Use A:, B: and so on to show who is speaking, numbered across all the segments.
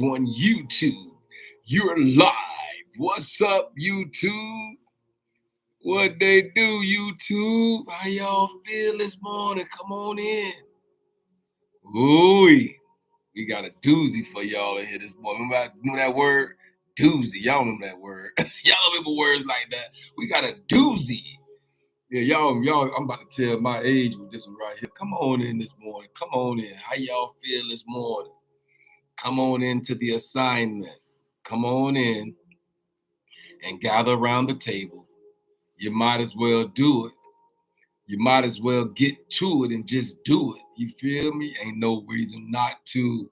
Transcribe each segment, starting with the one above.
A: on YouTube. You're live. What's up, YouTube? What they do, YouTube? How y'all feel this morning? Come on in. Ooh, we got a doozy for y'all in here this morning. Remember that word? Doozy. Y'all remember that word? Y'all remember words like that? We got a doozy. Yeah, y'all, I'm about to tell my age with this one right here. Come on in this morning. Come on in. How y'all feel this morning? Come on into the assignment. Come on in and gather around the table. You might as well do it. You might as well get to it and just do it. You feel me? Ain't no reason not to.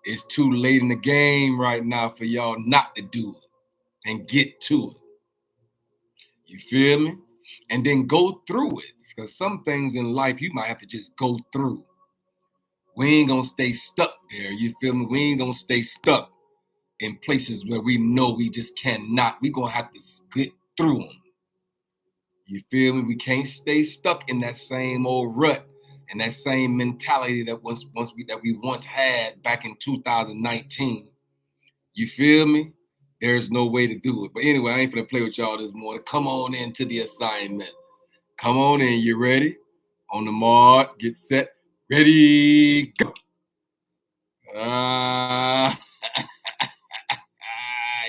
A: It's too late in the game right now for y'all not to do it and get to it. You feel me? And then go through it. Because some things in life you might have to just go through. We ain't gonna stay stuck there. You feel me? We ain't gonna stay stuck in places where we know we just cannot. We're gonna have to get through them. You feel me? We can't stay stuck in that same old rut and that same mentality that we once had back in 2019. You feel me? There's no way to do it. But anyway, I ain't gonna play with y'all this morning. Come on into the assignment. Come on in. You ready? On the mark, get set, ready, go.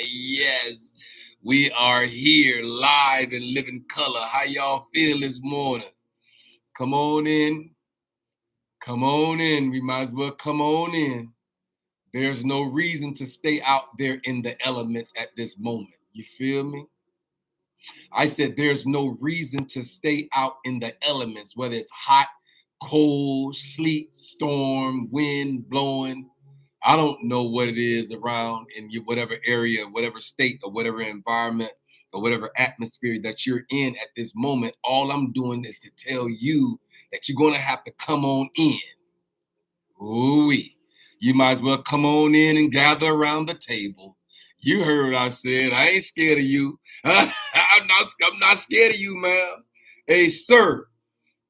A: Yes, we are here live in living color. How y'all feel this morning? Come on in. Come on in. We might as well come on in. There's no reason to stay out there in the elements at this moment. You feel me? I said there's no reason to stay out in the elements, whether it's hot, cold, sleet, storm, wind blowing. I don't know what it is around in your whatever area, whatever state or whatever environment or whatever atmosphere that you're in at this moment. All I'm doing is to tell you that you're going to have to come on in. Ooh-wee. You might as well come on in and gather around the table. You heard what I said. I ain't scared of you. I'm not scared of you, ma'am. Hey, sir,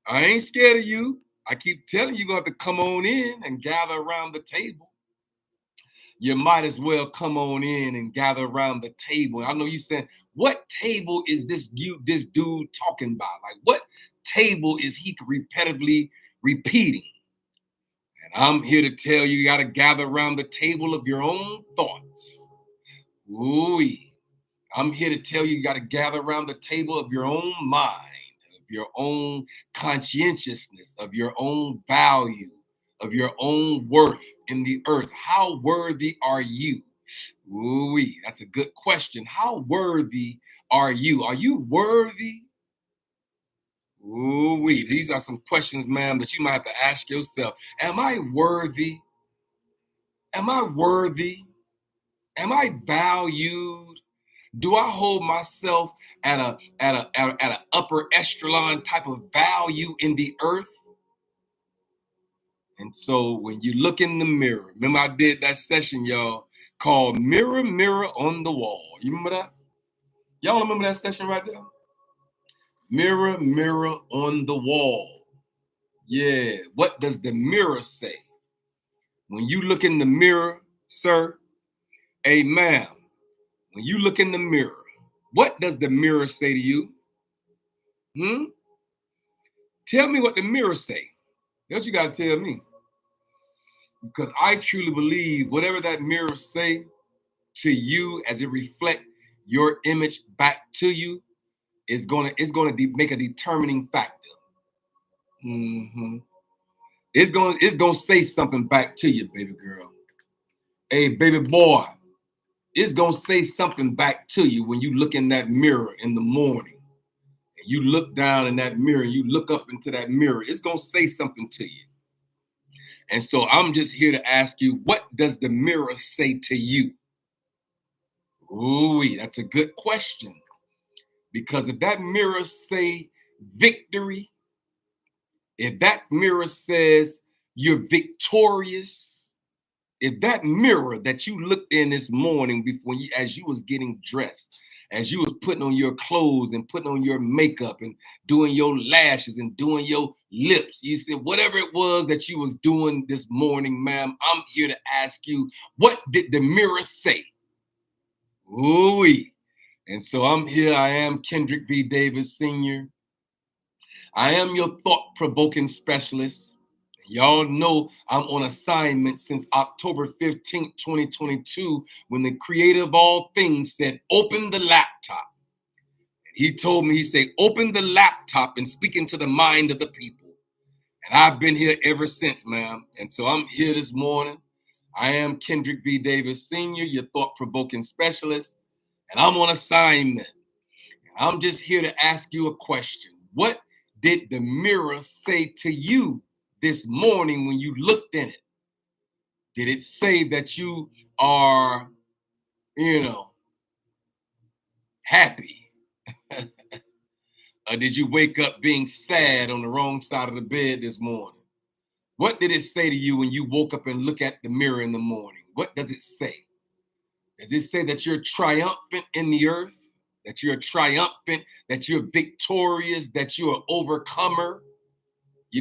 A: I ain't scared of you. I keep telling you, you're going to have to come on in and gather around the table. You might as well come on in and gather around the table. I know you saying, what table is this dude talking about? Like, what table is he repetitively repeating? And I'm here to tell you, you got to gather around the table of your own thoughts. Ooh-wee. I'm here to tell you, you got to gather around the table of your own mind, of your own conscientiousness, of your own value, of your own worth in the earth. How worthy are you? Ooh-wee, that's a good question. How worthy are you? Are you worthy? Ooh-wee, these are some questions, ma'am, that you might have to ask yourself. Am I worthy? Am I worthy? Am I valued? Do I hold myself at an upper echelon type of value in the earth? And so when you look in the mirror, remember I did that session, y'all, called Mirror, Mirror on the Wall. You remember that? Y'all remember that session right there? Mirror, mirror on the wall. Yeah, what does the mirror say? When you look in the mirror, sir, hey, ma'am, when you look in the mirror, what does the mirror say to you? Tell me what the mirror say. That's what you got to tell me. Because I truly believe whatever that mirror say to you as it reflect your image back to you is gonna make a determining factor. It's gonna say something back to you, baby girl. Hey, baby boy, it's gonna say something back to you when you look in that mirror in the morning. And you look down in that mirror and you look up into that mirror. It's gonna say something to you. And so I'm just here to ask you, what does the mirror say to you? Ooh, that's a good question. Because if that mirror say victory, if that mirror says you're victorious, if that mirror that you looked in this morning before you, as you was getting dressed, as you was putting on your clothes and putting on your makeup and doing your lashes and doing your lips, you said whatever it was that you was doing this morning, ma'am, I'm here to ask you, what did the mirror say? Ooh-wee. And so I'm here. I am Kendrick B. Davis Sr. I am your thought-provoking specialist. Y'all know I'm on assignment since October 15th, 2022, when the creator of all things said, open the laptop. He told me, he said, open the laptop and speak into the mind of the people. And I've been here ever since, ma'am. And so I'm here this morning. I am Kendrick B. Davis Sr., your thought-provoking specialist, and I'm on assignment. I'm just here to ask you a question. What did the mirror say to you this morning when you looked in it? Did it say that you are, happy? Or did you wake up being sad on the wrong side of the bed this morning? What did it say to you when you woke up and look at the mirror in the morning? What does it say? Does it say that you're triumphant in the earth? That you're triumphant, that you're victorious, that you're an overcomer,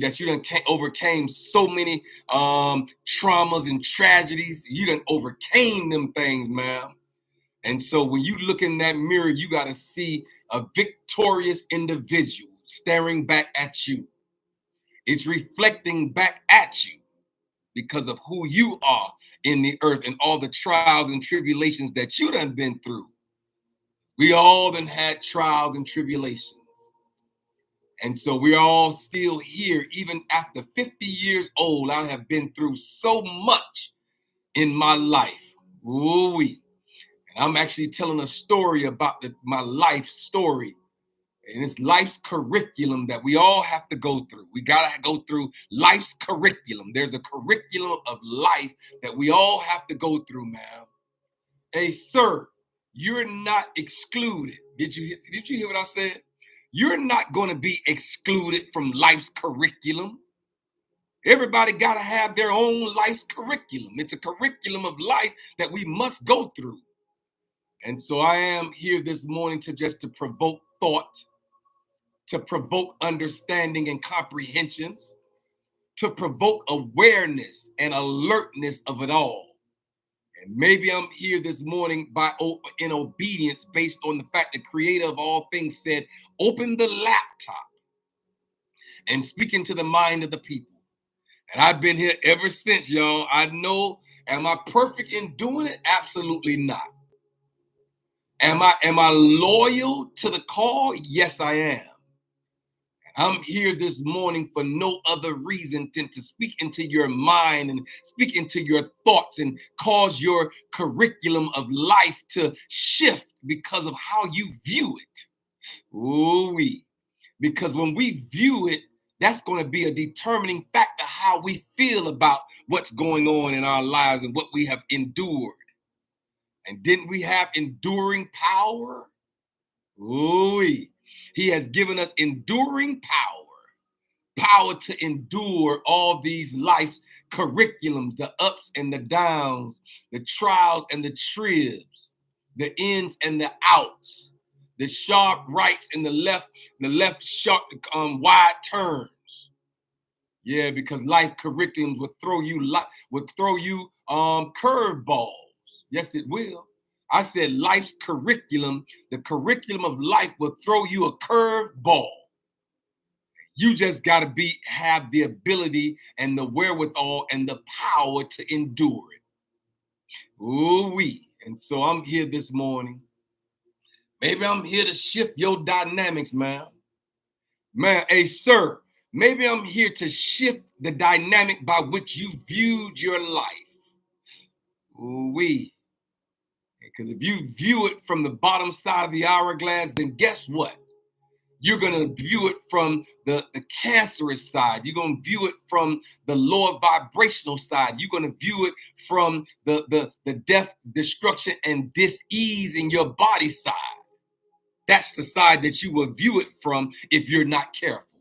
A: that you done overcame so many traumas and tragedies. You done overcame them things, ma'am. And so when you look in that mirror, you got to see a victorious individual staring back at you. It's reflecting back at you because of who you are in the earth and all the trials and tribulations that you done been through. We all done had trials and tribulations. And so we're all still here. Even after 50 years old, I have been through so much in my life. Ooh-wee. And I'm actually telling a story about my life story. And it's life's curriculum that we all have to go through. We got to go through life's curriculum. There's a curriculum of life that we all have to go through, man. Hey, sir, you're not excluded. Did you hear what I said? You're not going to be excluded from life's curriculum. Everybody got to have their own life's curriculum. It's a curriculum of life that we must go through. And so I am here this morning to provoke thought, to provoke understanding and comprehensions, to provoke awareness and alertness of it all. And maybe I'm here this morning in obedience based on the fact the creator of all things said, open the laptop and speak into the mind of the people. And I've been here ever since, y'all. I know, am I perfect in doing it? Absolutely not. Am I loyal to the call? Yes, I am. I'm here this morning for no other reason than to speak into your mind and speak into your thoughts and cause your curriculum of life to shift because of how you view it. Ooh-wee. Because when we view it, that's going to be a determining factor how we feel about what's going on in our lives and what we have endured. And didn't we have enduring power? Ooh-wee. He has given us enduring power to endure all these life's curriculums, the ups and the downs, the trials and the tribs, the ins and the outs, the sharp rights and the left sharp wide turns. Yeah, because life curriculums will throw you curveballs. Yes, it will. I said life's curriculum, the curriculum of life will throw you a curved ball. You just got to have the ability and the wherewithal and the power to endure it. Ooh-wee. And so I'm here this morning. Maybe I'm here to shift your dynamics, man. Man, hey, sir, maybe I'm here to shift the dynamic by which you viewed your life. Ooh-wee. Because if you view it from the bottom side of the hourglass, then guess what? You're going to view it from the cancerous side. You're going to view it from the lower vibrational side. You're going to view it from the death, destruction, and dis-ease in your body side. That's the side that you will view it from if you're not careful.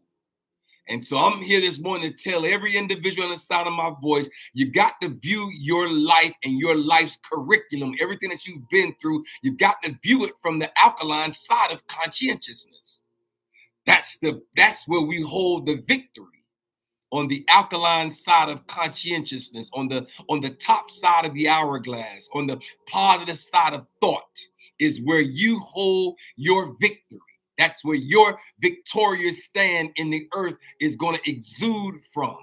A: And so I'm here this morning to tell every individual on the sound of my voice, you got to view your life and your life's curriculum, everything that you've been through, you got to view it from the alkaline side of conscientiousness. That's where we hold the victory. On the alkaline side of conscientiousness, on the top side of the hourglass, on the positive side of thought, is where you hold your victory. That's where your victorious stand in the earth is going to exude from.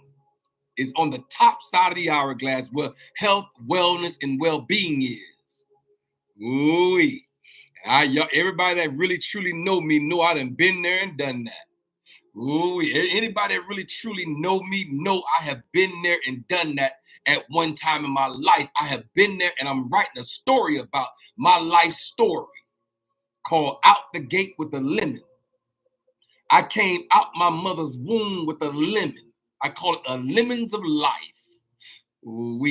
A: Is on the top side of the hourglass where health, wellness, and well-being is. Ooh, everybody that really truly know me know I done been there and done that. Ooh, anybody that really truly know me know I have been there and done that at one time in my life. I have been there, and I'm writing a story about my life story called Out the Gate with a Lemon. I came out my mother's womb with a lemon. I call it a lemons of life. Ooh,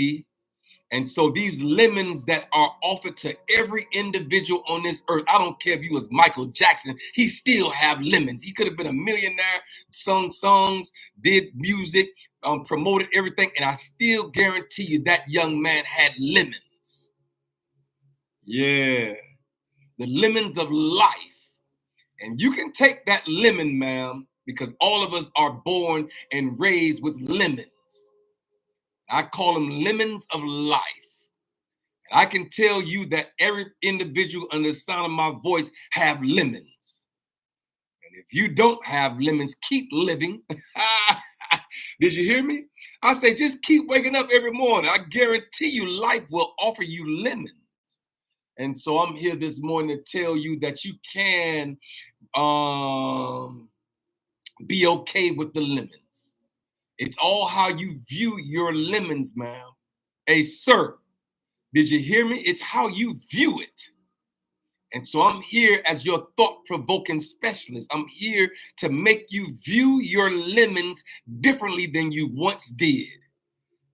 A: and so these lemons that are offered to every individual on this earth, I don't care if you was Michael Jackson, he still have lemons. He could have been a millionaire, sung songs, did music, promoted everything, and I still guarantee you that young man had lemons. Yeah, the lemons of life. And you can take that lemon, ma'am, because all of us are born and raised with lemons. I call them lemons of life. I can tell you that every individual under the sound of my voice have lemons. And if you don't have lemons, keep living. Did you hear me? I say just keep waking up every morning. I guarantee you life will offer you lemons. And so I'm here this morning to tell you that you can be okay with the lemons. It's all how you view your lemons, ma'am. Hey, sir. Did you hear me? It's how you view it. And so I'm here as your thought-provoking specialist. I'm here to make you view your lemons differently than you once did.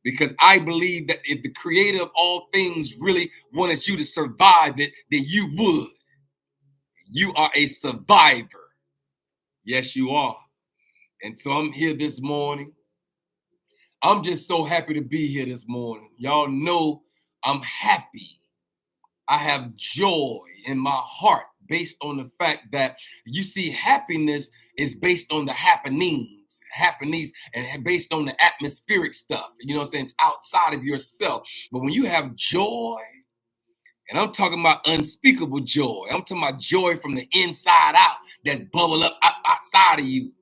A: Because I believe that if the creator of all things really wanted you to survive it, then you would. You are a survivor. Yes, you are. And so I'm here this morning. I'm just so happy to be here this morning. Y'all know I'm happy. I have joy in my heart based on the fact that you see happiness is based on the happenings and based on the atmospheric stuff. You know what I'm saying? It's outside of yourself. But when you have joy, and I'm talking about unspeakable joy, I'm talking about joy from the inside out that's bubble up outside of you.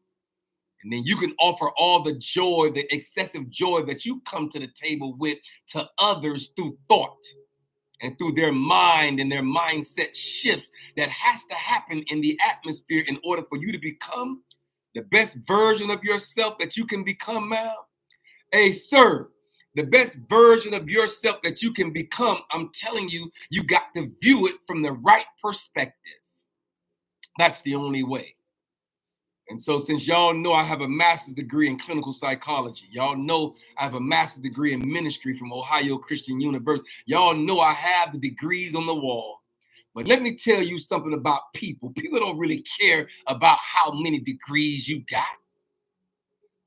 A: And then you can offer all the joy, the excessive joy that you come to the table with to others through thought. And through their mind and their mindset shifts that has to happen in the atmosphere in order for you to become the best version of yourself that you can become, ma'am. Hey, sir, the best version of yourself that you can become, I'm telling you, you got to view it from the right perspective. That's the only way. And so since y'all know I have a master's degree in clinical psychology, y'all know I have a master's degree in ministry from Ohio Christian University, y'all know I have the degrees on the wall. But let me tell you something about people. People don't really care about how many degrees you got.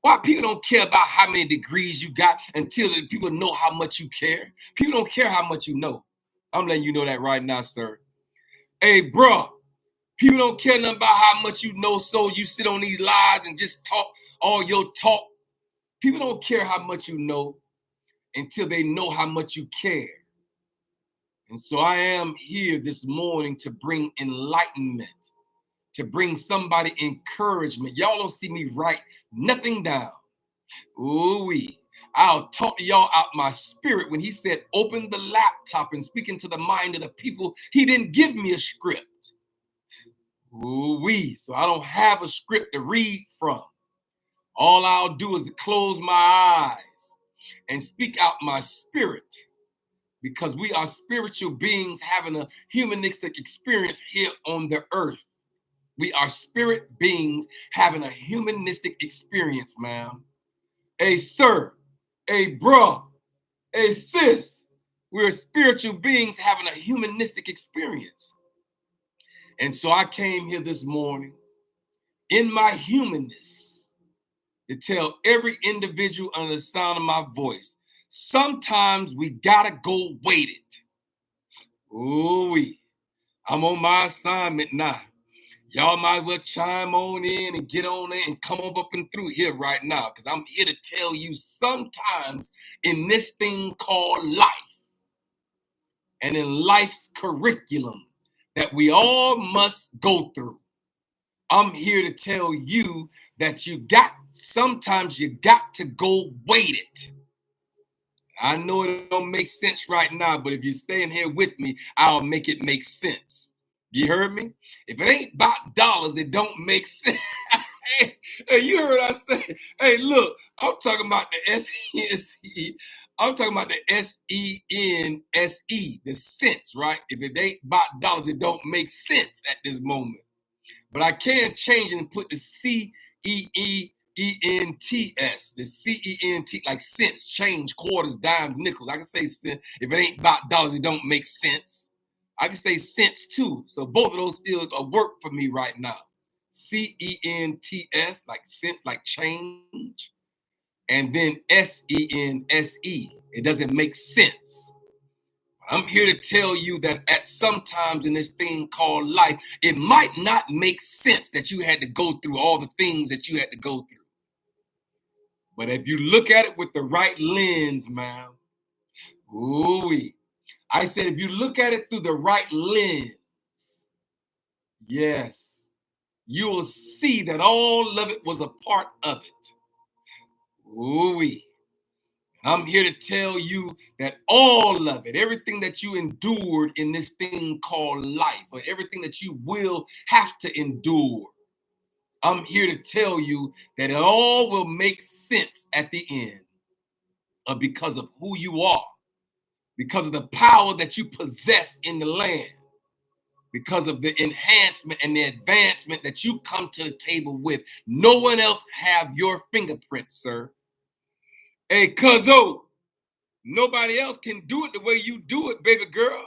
A: Why people don't care about how many degrees you got until people know how much you care? People don't care how much you know. I'm letting you know that right now, sir. Hey, bro. People don't care nothing about how much you know, so you sit on these lies and just talk all your talk. People don't care how much you know until they know how much you care. And so I am here this morning to bring enlightenment, to bring somebody encouragement. Y'all don't see me write nothing down. Ooh-wee. I'll talk to y'all out my spirit. When he said, open the laptop and speak into the mind of the people, he didn't give me a script. Ooh-wee. So I don't have a script to read from. All I'll do is close my eyes and speak out my spirit, because we are spiritual beings having a humanistic experience here on the earth. We are spirit beings having a humanistic experience, ma'am. Hey, sir. Hey, bro. Hey, sis. We're spiritual beings having a humanistic experience. And so I came here this morning in my humanness to tell every individual under the sound of my voice, sometimes we gotta go wait it. Ooh-wee. I'm on my assignment now. Y'all might as well chime on in and get on in and come on up and through here right now, because I'm here to tell you sometimes in this thing called life and in life's curriculum that we all must go through, I'm here to tell you that sometimes you got to go wait it. I know it don't make sense right now, but if you're staying here with me, I'll make it make sense. You heard me? If it ain't about dollars, it don't make sense. Hey, you heard what I said? Hey, look, I'm talking about the S-E-N-C-E. I'm talking about the S-E-N-S-E, the sense, right? If it ain't about dollars, it don't make sense at this moment. But I can change it and put the C-E-E-E-N-T-S, the C-E-N-T, like cents, change, quarters, dimes, nickels. I can say cent. If it ain't about dollars, it don't make sense. I can say cents too. So both of those still work for me right now. C-E-N-T-S, like cents, like change. And then S-E-N-S-E. It doesn't make sense. I'm here to tell you that at sometimes in this thing called life, it might not make sense that you had to go through all the things that you had to go through. But if you look at it with the right lens, man, ooh-wee. I said, if you look at it through the right lens, yes, you will see that all of it was a part of it. Ooh-wee. I'm here to tell you that all of it, everything that you endured in this thing called life, or everything that you will have to endure, I'm here to tell you that it all will make sense at the end because of who you are, because of the power that you possess in the land, because of the enhancement and the advancement that you come to the table with. No one else have your fingerprints, sir. Hey, cuzzo. Nobody else can do it the way you do it, baby girl.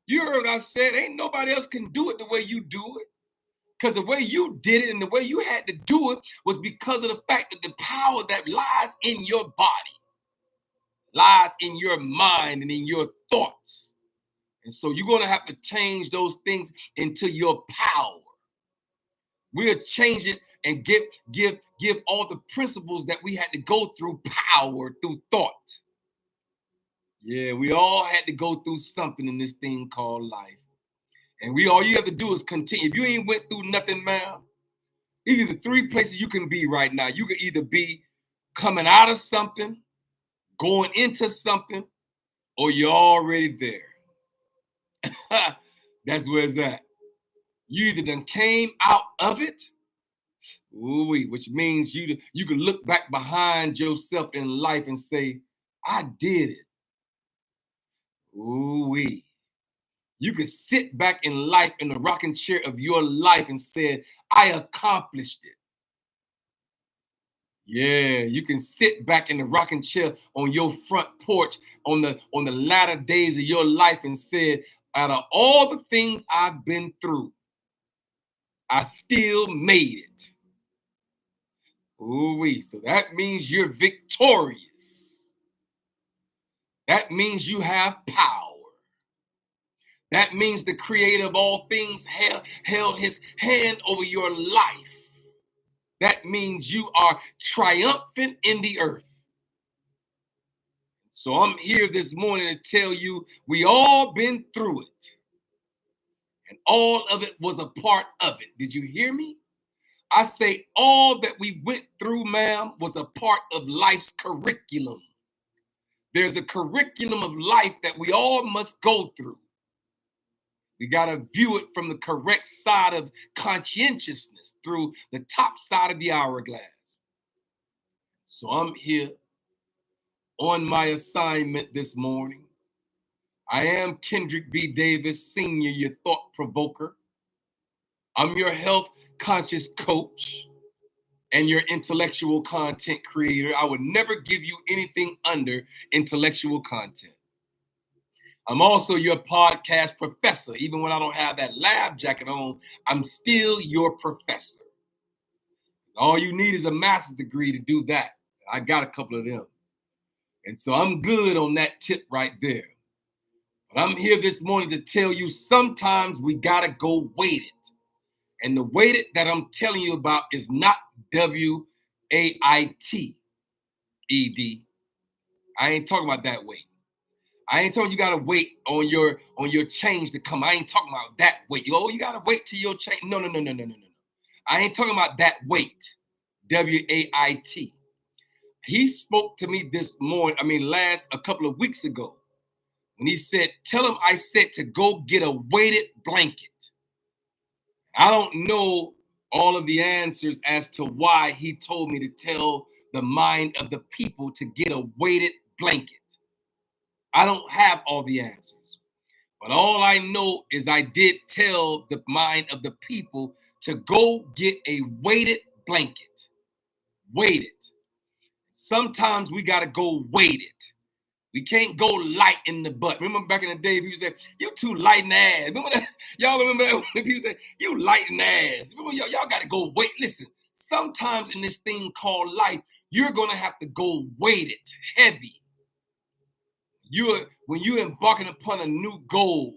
A: You heard what I said. Ain't nobody else can do it the way you do it. Because the way you did it and the way you had to do it was because of the fact that the power that lies in your body lies in your mind and in your thoughts. And so you're going to have to change those things into your power. We'll change it and give all the principles that we had to go through power through thought. Yeah, we all had to go through something in this thing called life. And all you have to do is continue. If you ain't went through nothing, man, these are the three places you can be right now. You can either be coming out of something, going into something, or you're already there. That's where it's at. You either done came out of it, ooh-wee, which means you can look back behind yourself in life and say, I did it. Ooh-wee. You could sit back in life in the rocking chair of your life and say, I accomplished it. Yeah, you can sit back in the rocking chair on your front porch on the latter days of your life and say, out of all the things I've been through, I still made it. Ooh-wee. So that means you're victorious. That means you have power. That means the creator of all things held his hand over your life. That means you are triumphant in the earth. So I'm here this morning to tell you we all been through it. And all of it was a part of it. Did you hear me? I say all that we went through, ma'am, was a part of life's curriculum. There's a curriculum of life that we all must go through. We got to view it from the correct side of conscientiousness, through the top side of the hourglass. So I'm here on my assignment this morning. I am Kendrick B. Davis, Sr., your thought provoker. I'm your health conscious coach and your intellectual content creator. I would never give you anything under intellectual content. I'm also your podcast professor. Even when I don't have that lab jacket on, I'm still your professor. All you need is a master's degree to do that. I got a couple of them. And so I'm good on that tip right there. But I'm here this morning to tell you sometimes we got to go weight it. And the weighted that I'm telling you about is not WAITED. I ain't talking about that weight. I ain't talking you gotta wait on your change to come. I ain't talking about that weight. You gotta wait till your change. No. I ain't talking about that weight. WAIT. He spoke to me this morning, a couple of weeks ago, when he said, tell him I said to go get a weighted blanket. I don't know all of the answers as to why he told me to tell the mind of the people to get a weighted blanket. I don't have all the answers, but all I know is I did tell the mind of the people to go get a weighted blanket. Weighted. Sometimes we got to go weighted. We can't go light in the butt. Remember back in the day, people said, you too light in the ass. Remember that? Y'all remember that when people said, you light in the ass. Remember, y'all got to go weight. Listen, sometimes in this thing called life, you're going to have to go weighted, heavy. When you're embarking upon a new goal,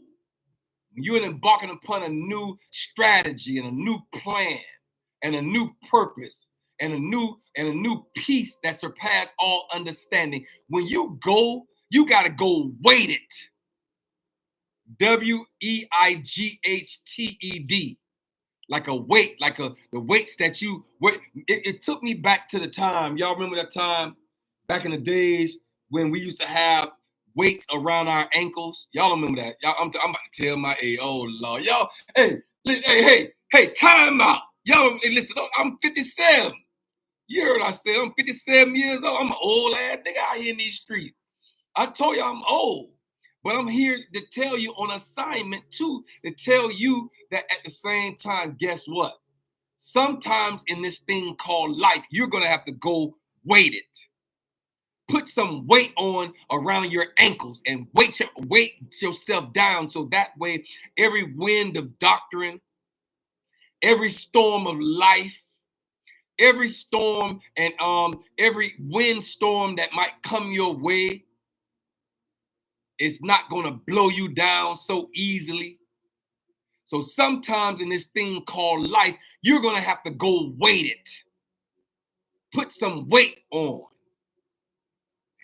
A: when you're embarking upon a new strategy and a new plan and a new purpose and a new peace that surpasses all understanding, when you go, you got to go weighted. WEIGHTED. Like a weight, the weights that you wait. It took me back to the time. Y'all remember that time back in the days when we used to have weights around our ankles? Y'all remember that? Y'all, I'm about to tell my age. Oh Lord, y'all. Hey, time out. Y'all, listen. I'm 57. You heard what I said. I'm 57 years old. I'm an old ass nigga out here in these streets. I told you I'm old. But I'm here to tell you on assignment too, to tell you that at the same time, guess what? Sometimes in this thing called life, you're going to have to go weighted. Put some weight on around your ankles and weight yourself down so that way every wind of doctrine, every storm of life, every storm and every windstorm that might come your way, it's not going to blow you down so easily. So sometimes in this thing called life, you're going to have to go weighted. Put some weight on.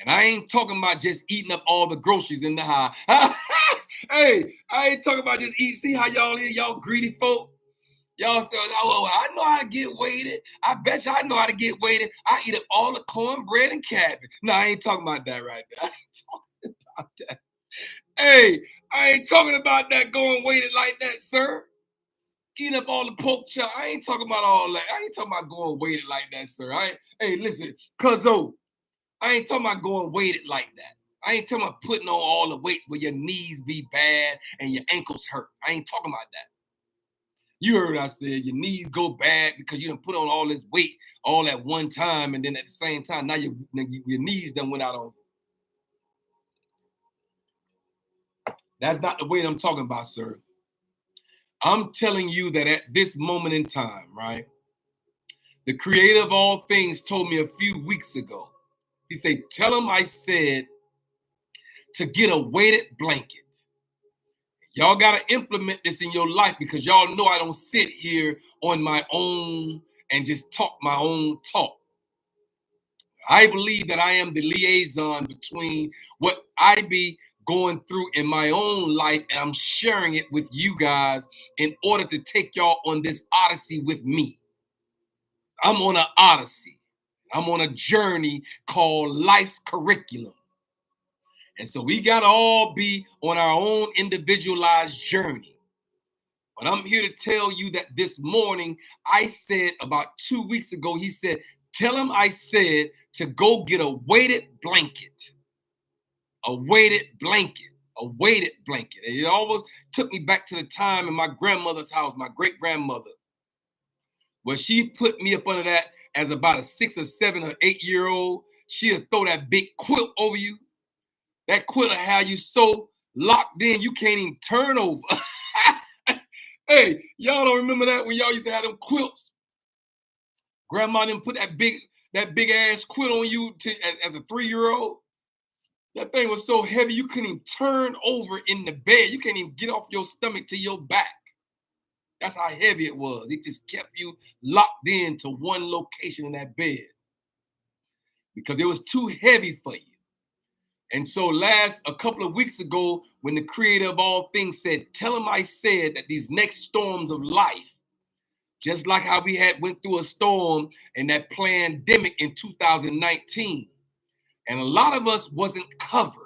A: And I ain't talking about just eating up all the groceries in the house. Hey, I ain't talking about just eating. See how y'all is, y'all greedy folk? Y'all say, oh, I know how to get weighted. I bet you I know how to get weighted. I eat up all the cornbread and cabbage. No, I ain't talking about that right there. I ain't talking about that. Hey, I ain't talking about that going weighted like that, sir. Eating up all the pork chop. I ain't talking about all that. I ain't talking about going weighted like that, sir. Hey, listen, cuzzo, I ain't talking about going weighted like that. I ain't talking about putting on all the weights where your knees be bad and your ankles hurt. I ain't talking about that. You heard what I said. Your knees go bad because you done put on all this weight all at one time, and then at the same time, now your knees done went out on you. That's not the weight I'm talking about, sir. I'm telling you that at this moment in time, right, the creator of all things told me a few weeks ago, he said, tell him I said to get a weighted blanket. Y'all got to implement this in your life because y'all know I don't sit here on my own and just talk my own talk. I believe that I am the liaison between what I be going through in my own life, and I'm sharing it with you guys in order to take y'all on this odyssey with me. I'm on an odyssey. I'm on a journey called life's curriculum. And so we got to all be on our own individualized journey. But I'm here to tell you that this morning, I said about 2 weeks ago, he said, tell him I said to go get a weighted blanket. A weighted blanket. A weighted blanket. And it always took me back to the time in my grandmother's house, my great grandmother, where she put me up under that as about a 6 or 7 or 8-year-old. She'll throw that big quilt over you. That quilt will have you so locked in you can't even turn over. Hey, y'all don't remember that when y'all used to have them quilts? Grandma didn't put that big ass quilt on you as a 3-year-old. That thing was so heavy you couldn't even turn over in the bed. You can't even get off your stomach to your back. That's how heavy it was. It just kept you locked into one location in that bed because it was too heavy for you. And so a couple of weeks ago, when the creator of all things said, tell him I said that these next storms of life, just like how we went through a storm and that pandemic in 2019, and a lot of us wasn't covered.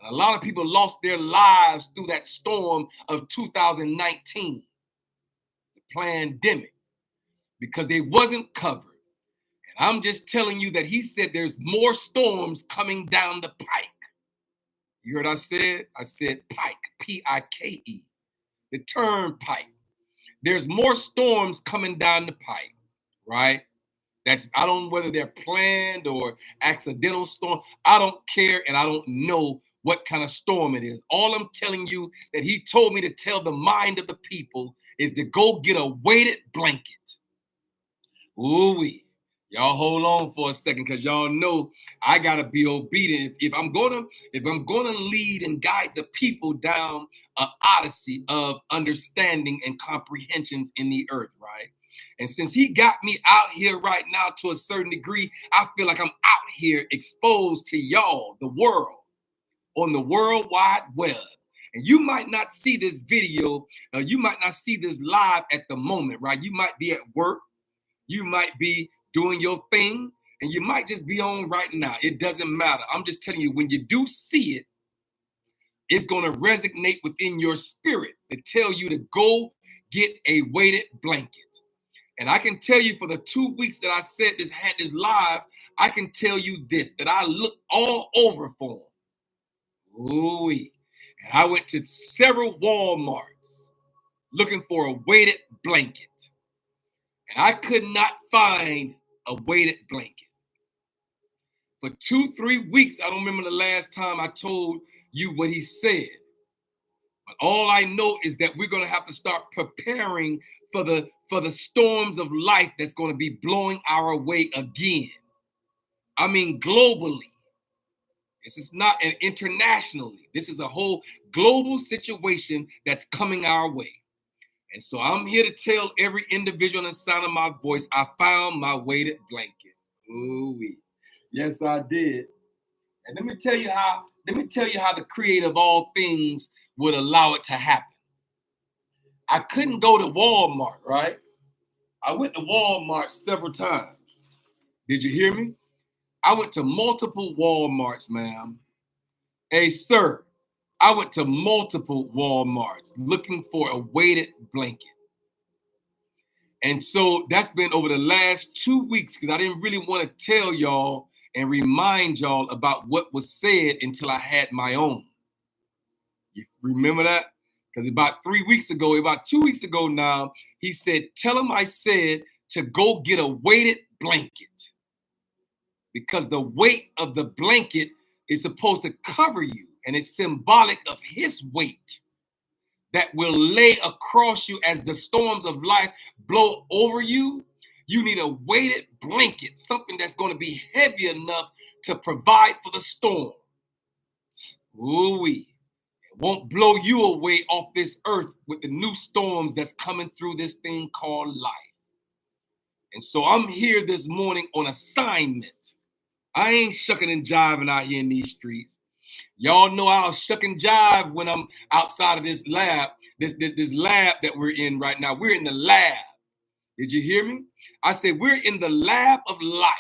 A: And a lot of people lost their lives through that storm of 2019, the pandemic, because they wasn't covered. And I'm just telling you that he said there's more storms coming down the pike. You heard what I said? I said pike, P-I-K-E, the turnpike. There's more storms coming down the pike, right? I don't know whether they're planned or accidental storm. I don't care, and I don't know what kind of storm it is. All I'm telling you that he told me to tell the mind of the people is to go get a weighted blanket. Ooh-wee. Y'all hold on for a second, because y'all know I gotta be obedient. If I'm gonna lead and guide the people down an odyssey of understanding and comprehensions in the earth, right? And since he got me out here right now to a certain degree, I feel like I'm out here exposed to y'all, the world, on the World Wide Web. And you might not see this video, you might not see this live at the moment, right? You might be at work, you might be doing your thing, and you might just be on right now. It doesn't matter. I'm just telling you, when you do see it, it's going to resonate within your spirit to tell you to go get a weighted blanket. And I can tell you, for the 2 weeks that I had this live, I can tell you this, that I looked all over for them. Ooh-wee. And I went to several Walmarts looking for a weighted blanket. And I could not find a weighted blanket. For 2-3 weeks, I don't remember the last time I told you what he said. But all I know is that we're going to have to start preparing for the storms of life that's going to be blowing our way again. I mean, globally. This is not an internationally. This is a whole global situation that's coming our way. And so I'm here to tell every individual in the sound of my voice, I found my weighted blanket. Ooh-wee. Yes, I did. And let me tell you how the creator of all things would allow it to happen. I couldn't go to Walmart, right? I went to Walmart several times. Did you hear me? I went to multiple Walmarts, ma'am. Hey, sir, I went to multiple Walmarts looking for a weighted blanket. And so that's been over the last 2 weeks, because I didn't really want to tell y'all and remind y'all about what was said until I had my own. You remember that? Because about 2 weeks ago now, he said, tell him I said to go get a weighted blanket. Because the weight of the blanket is supposed to cover you, and it's symbolic of his weight that will lay across you as the storms of life blow over you. You need a weighted blanket, something that's going to be heavy enough to provide for the storm. Ooh-wee. It won't blow you away off this earth with the new storms that's coming through this thing called life. And so I'm here this morning on assignment. I ain't shucking and jiving out here in these streets. Y'all know I'll shuck and jive when I'm outside of this lab, this lab that we're in right now. We're in the lab. Did you hear me? I said we're in the lab of life.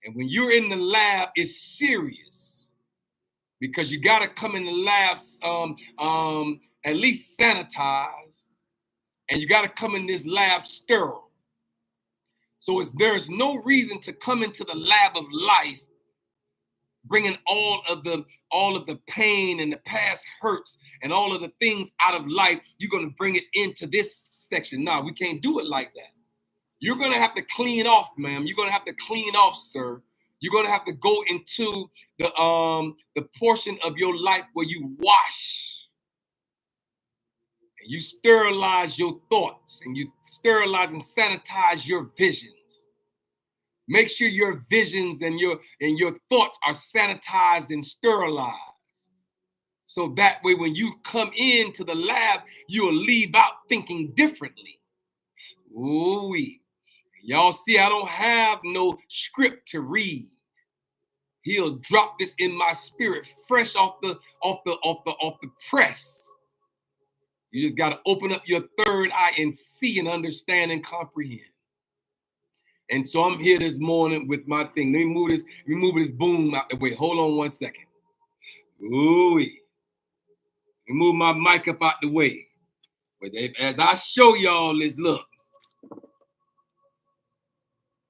A: And when you're in the lab, it's serious, because you got to come in the labs at least sanitized, and you got to come in this lab sterile. So there's no reason to come into the lab of life bringing all of the pain and the past hurts and all of the things out of life. You're going to bring it into this section. No, we can't do it like that. You're going to have to clean off, ma'am. You're going to have to clean off, sir. You're going to have to go into the portion of your life where you wash. And You sterilize your thoughts, and you sterilize and sanitize your visions. Make sure your visions and your thoughts are sanitized and sterilized. So that way, when you come into the lab, you'll leave out thinking differently. Ooh-wee. Y'all see, I don't have no script to read. He'll drop this in my spirit, fresh off the press. You just got to open up your third eye and see and understand and comprehend. And so I'm here this morning with my thing. Let me move this boom out the way. Hold on one second. Ooh-wee. Let me move my mic up out the way. But as I show y'all this, look.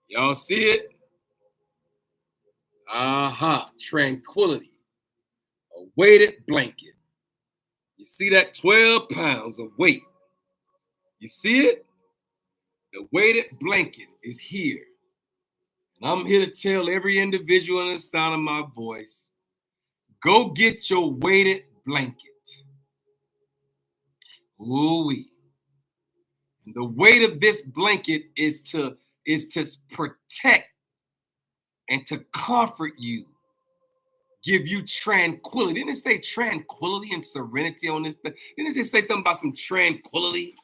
A: Y'all see it? Tranquility. A weighted blanket. You see that 12 pounds of weight? You see it? The weighted blanket is here. And I'm here to tell every individual in the sound of my voice, go get your weighted blanket. Ooh-wee. And the weight of this blanket is to protect and to comfort you, give you tranquility. Didn't it say tranquility and serenity on this thing? Didn't it just say something about some tranquility?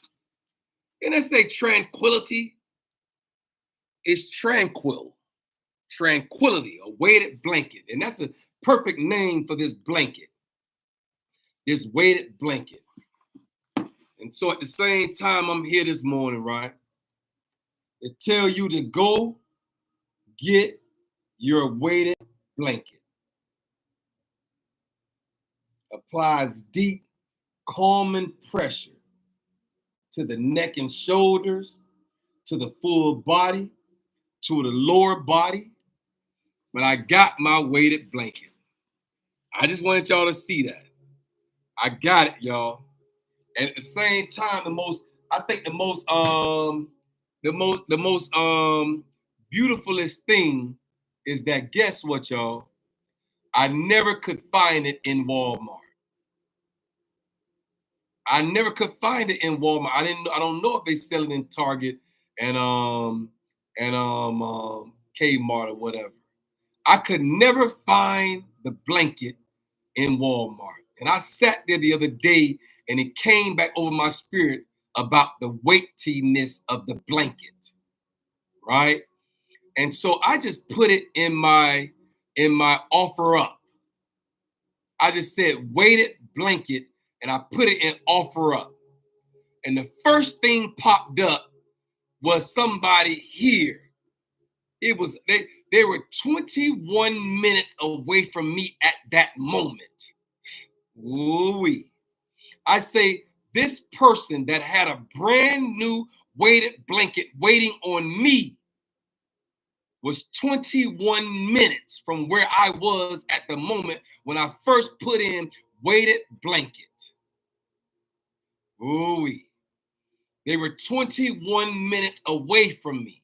A: Didn't it say tranquility? It's tranquil. Tranquility, a weighted blanket. And that's a perfect name for this blanket. This weighted blanket. And so at the same time, I'm here this morning, right, to tell you to go get your weighted blanket. Applies deep, calming pressure to the neck and shoulders, to the full body, to the lower body. But I got my weighted blanket. I just wanted y'all to see that. I got it, y'all. And at the same time, the most beautifulest thing is that, guess what, y'all? I never could find it in Walmart. I never could find it in Walmart. I don't know if they sell it in Target and Kmart or whatever. I could never find the blanket in Walmart. And I sat there the other day and it came back over my spirit about the weightiness of the blanket, right? And so I just put it in my offer up. I just said weighted blanket and I put it in offer up. And the first thing popped up was somebody here. It was they were 21 minutes away from me at that moment. Ooh-wee. I say this person that had a brand new weighted blanket waiting on me was 21 minutes from where I was at the moment when I first put in weighted blanket. Ooh-wee. They were 21 minutes away from me.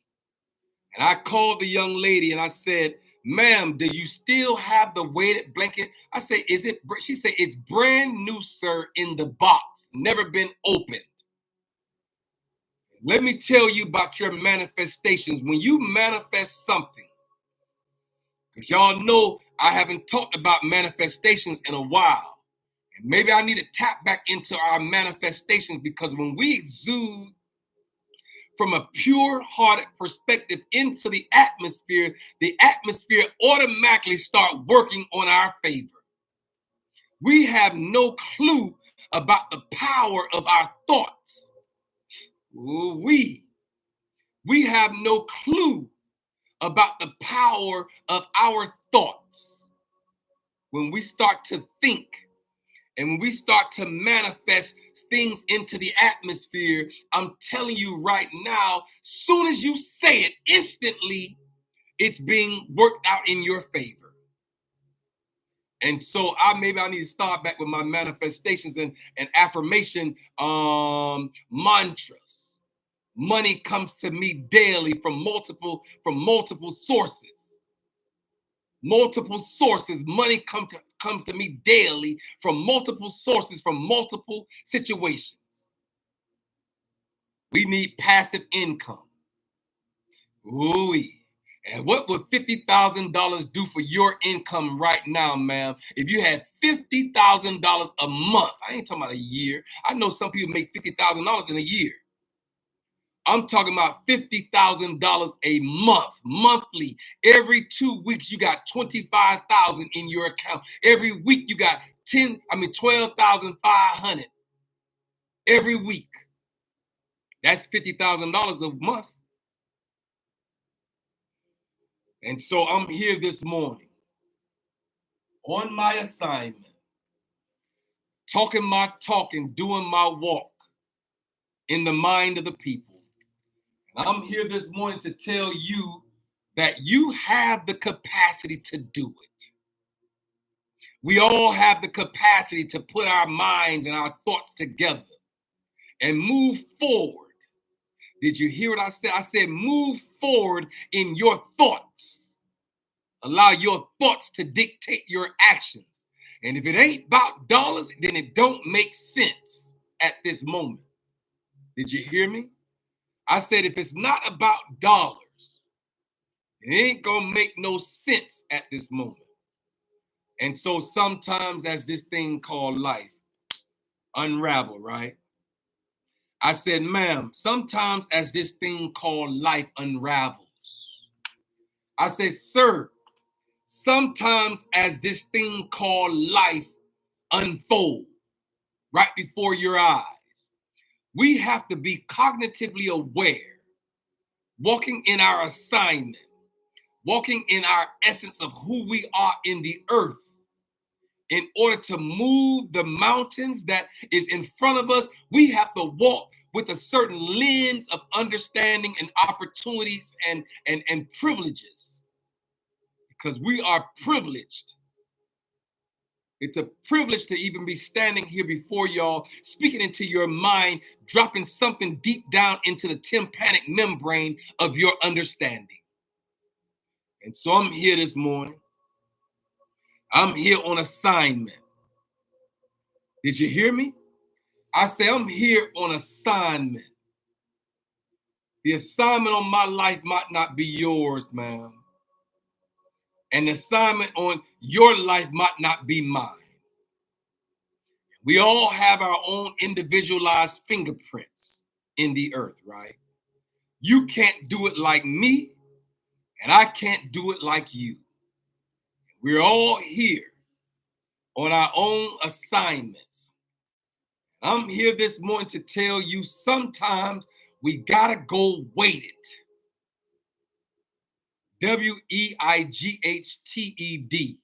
A: And I called the young lady and I said, ma'am, do you still have the weighted blanket? I said, is it? She said, it's brand new, sir, in the box, never been opened. Let me tell you about your manifestations. When you manifest something, because y'all know I haven't talked about manifestations in a while. And maybe I need to tap back into our manifestations, because when we exude from a pure-hearted perspective into the atmosphere automatically start working on our favor. We have no clue about the power of our thoughts. We have no clue about the power of our thoughts. When we start to think and when we start to manifest things into the atmosphere, I'm telling you right now, soon as you say it, instantly it's being worked out in your favor. And so maybe I need to start back with my manifestations and affirmation mantras. Money comes to me daily from multiple sources. Multiple sources. Money comes to me daily from multiple sources, from multiple situations. We need passive income. Ooh-wee. And what would $50,000 do for your income right now, ma'am? If you had $50,000 a month, I ain't talking about a year. I know some people make $50,000 in a year. I'm talking about $50,000 a month, monthly. Every 2 weeks, you got 25,000 in your account. Every week, you got 12,500 every week. That's $50,000 a month. And so I'm here this morning on my assignment, talking my talk and doing my walk in the mind of the people. And I'm here this morning to tell you that you have the capacity to do it. We all have the capacity to put our minds and our thoughts together and move forward. Did you hear what I said? I said move forward in your thoughts. Allow your thoughts to dictate your actions. And if it ain't about dollars, then it don't make sense at this moment. Did you hear me? I said if it's not about dollars, it ain't gonna make no sense at this moment. And so sometimes as this thing called life unravel, right? I said, ma'am, sometimes as this thing called life unravels. I said, sir, sometimes as this thing called life unfolds right before your eyes, we have to be cognitively aware, walking in our assignment, walking in our essence of who we are in the earth, in order to move the mountains that is in front of us. We have to walk with a certain lens of understanding and opportunities and privileges, because we are privileged. It's a privilege to even be standing here before y'all, speaking into your mind, dropping something deep down into the tympanic membrane of your understanding. And so I'm here this morning. I'm here on assignment. Did you hear me? I say I'm here on assignment. The assignment on my life might not be yours, ma'am. And the assignment on your life might not be mine. We all have our own individualized fingerprints in the earth, right? You can't do it like me, and I can't do it like you. We're all here on our own assignments. I'm here this morning to tell you sometimes we gotta go weight it. WEIGHTED.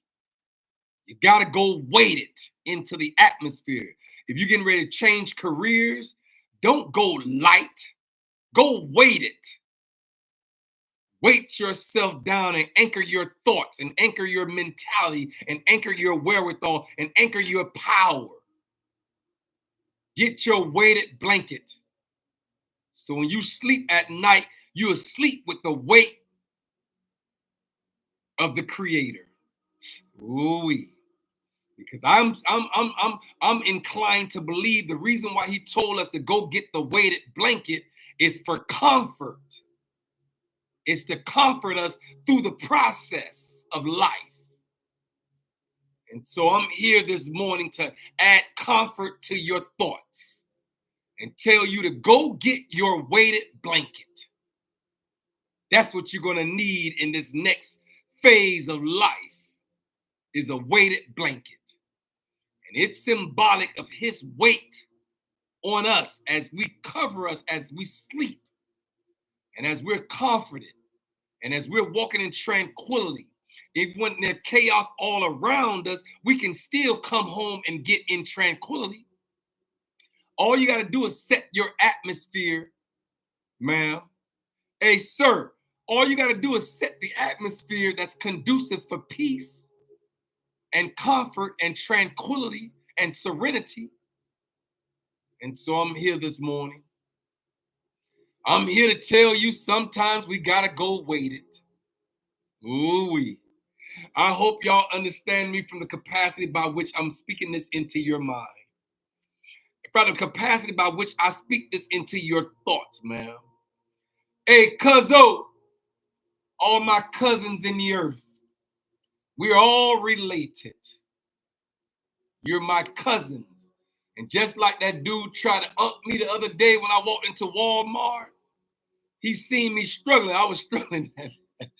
A: You gotta go weight it into the atmosphere. If you're getting ready to change careers, don't go light, go weight it. Weight yourself down and anchor your thoughts and anchor your mentality and anchor your wherewithal and anchor your power. Get your weighted blanket. So when you sleep at night, you asleep with the weight of the Creator. Ooh-wee. Because I'm inclined to believe the reason why he told us to go get the weighted blanket is for comfort. It's to comfort us through the process of life. And so I'm here this morning to add comfort to your thoughts and tell you to go get your weighted blanket. That's what you're going to need in this next phase of life, is a weighted blanket. And it's symbolic of his weight on us as we cover us, as we sleep, and as we're comforted, and as we're walking in tranquility. Even when there's chaos all around us, we can still come home and get in tranquility. All you got to do is set your atmosphere, ma'am. Hey, sir, all you got to do is set the atmosphere that's conducive for peace and comfort and tranquility and serenity. And so I'm here this morning. I'm here to tell you sometimes we got to go weight it. Ooh-wee. I hope y'all understand me from the capacity by which I'm speaking this into your mind. From the capacity by which I speak this into your thoughts, man. Hey, cuzzo, all my cousins in the earth, we're all related. You're my cousins. And just like that dude tried to ump me the other day when I walked into Walmart, he seen me struggling. I was struggling that day.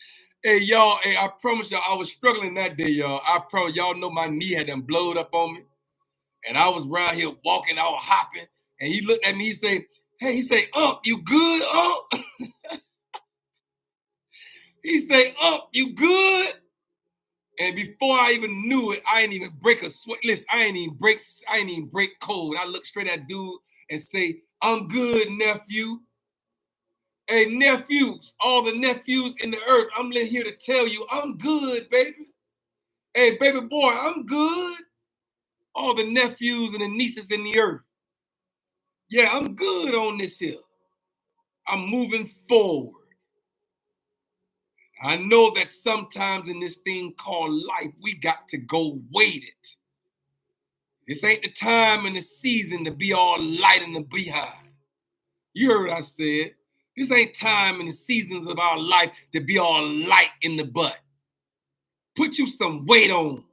A: Hey, y'all, hey, I promise y'all, I was struggling that day, y'all. I promise y'all know my knee had them blowed up on me. And I was around here walking, I was hopping. And he looked at me, he said, hey, he said, you good, He said, you good? And before I even knew it, I ain't even break a sweat. Listen, I ain't even break code. I look straight at dude and say, I'm good, nephew. Hey, nephews, all the nephews in the earth, I'm here to tell you, I'm good, baby. Hey, baby boy, I'm good. All the nephews and the nieces in the earth. Yeah, I'm good on this hill. I'm moving forward. I know that sometimes in this thing called life, we got to go wait it. This ain't the time and the season to be all light in the behind. You heard what I said. This ain't time and the seasons of our life to be all light in the butt. Put you some weight on.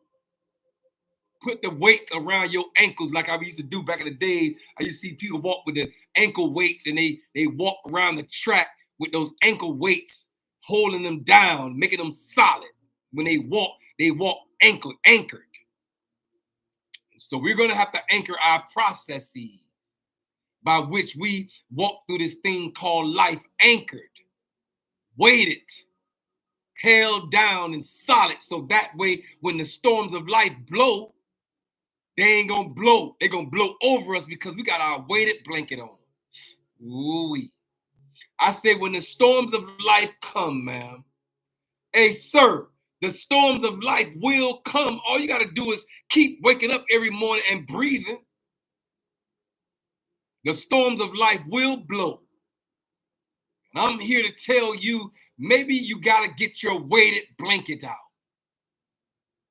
A: Put the weights around your ankles like I used to do back in the day. I used to see people walk with the ankle weights and they walk around the track with those ankle weights, holding them down, making them solid. When they walk anchored. So we're going to have to anchor our processes by which we walk through this thing called life anchored, weighted, held down and solid. So that way, when the storms of life blow, they ain't gonna blow. They're gonna blow over us because we got our weighted blanket on. Ooh-wee. I say when the storms of life come, man. Hey, sir, the storms of life will come. All you gotta do is keep waking up every morning and breathing. The storms of life will blow. And I'm here to tell you, maybe you gotta get your weighted blanket out.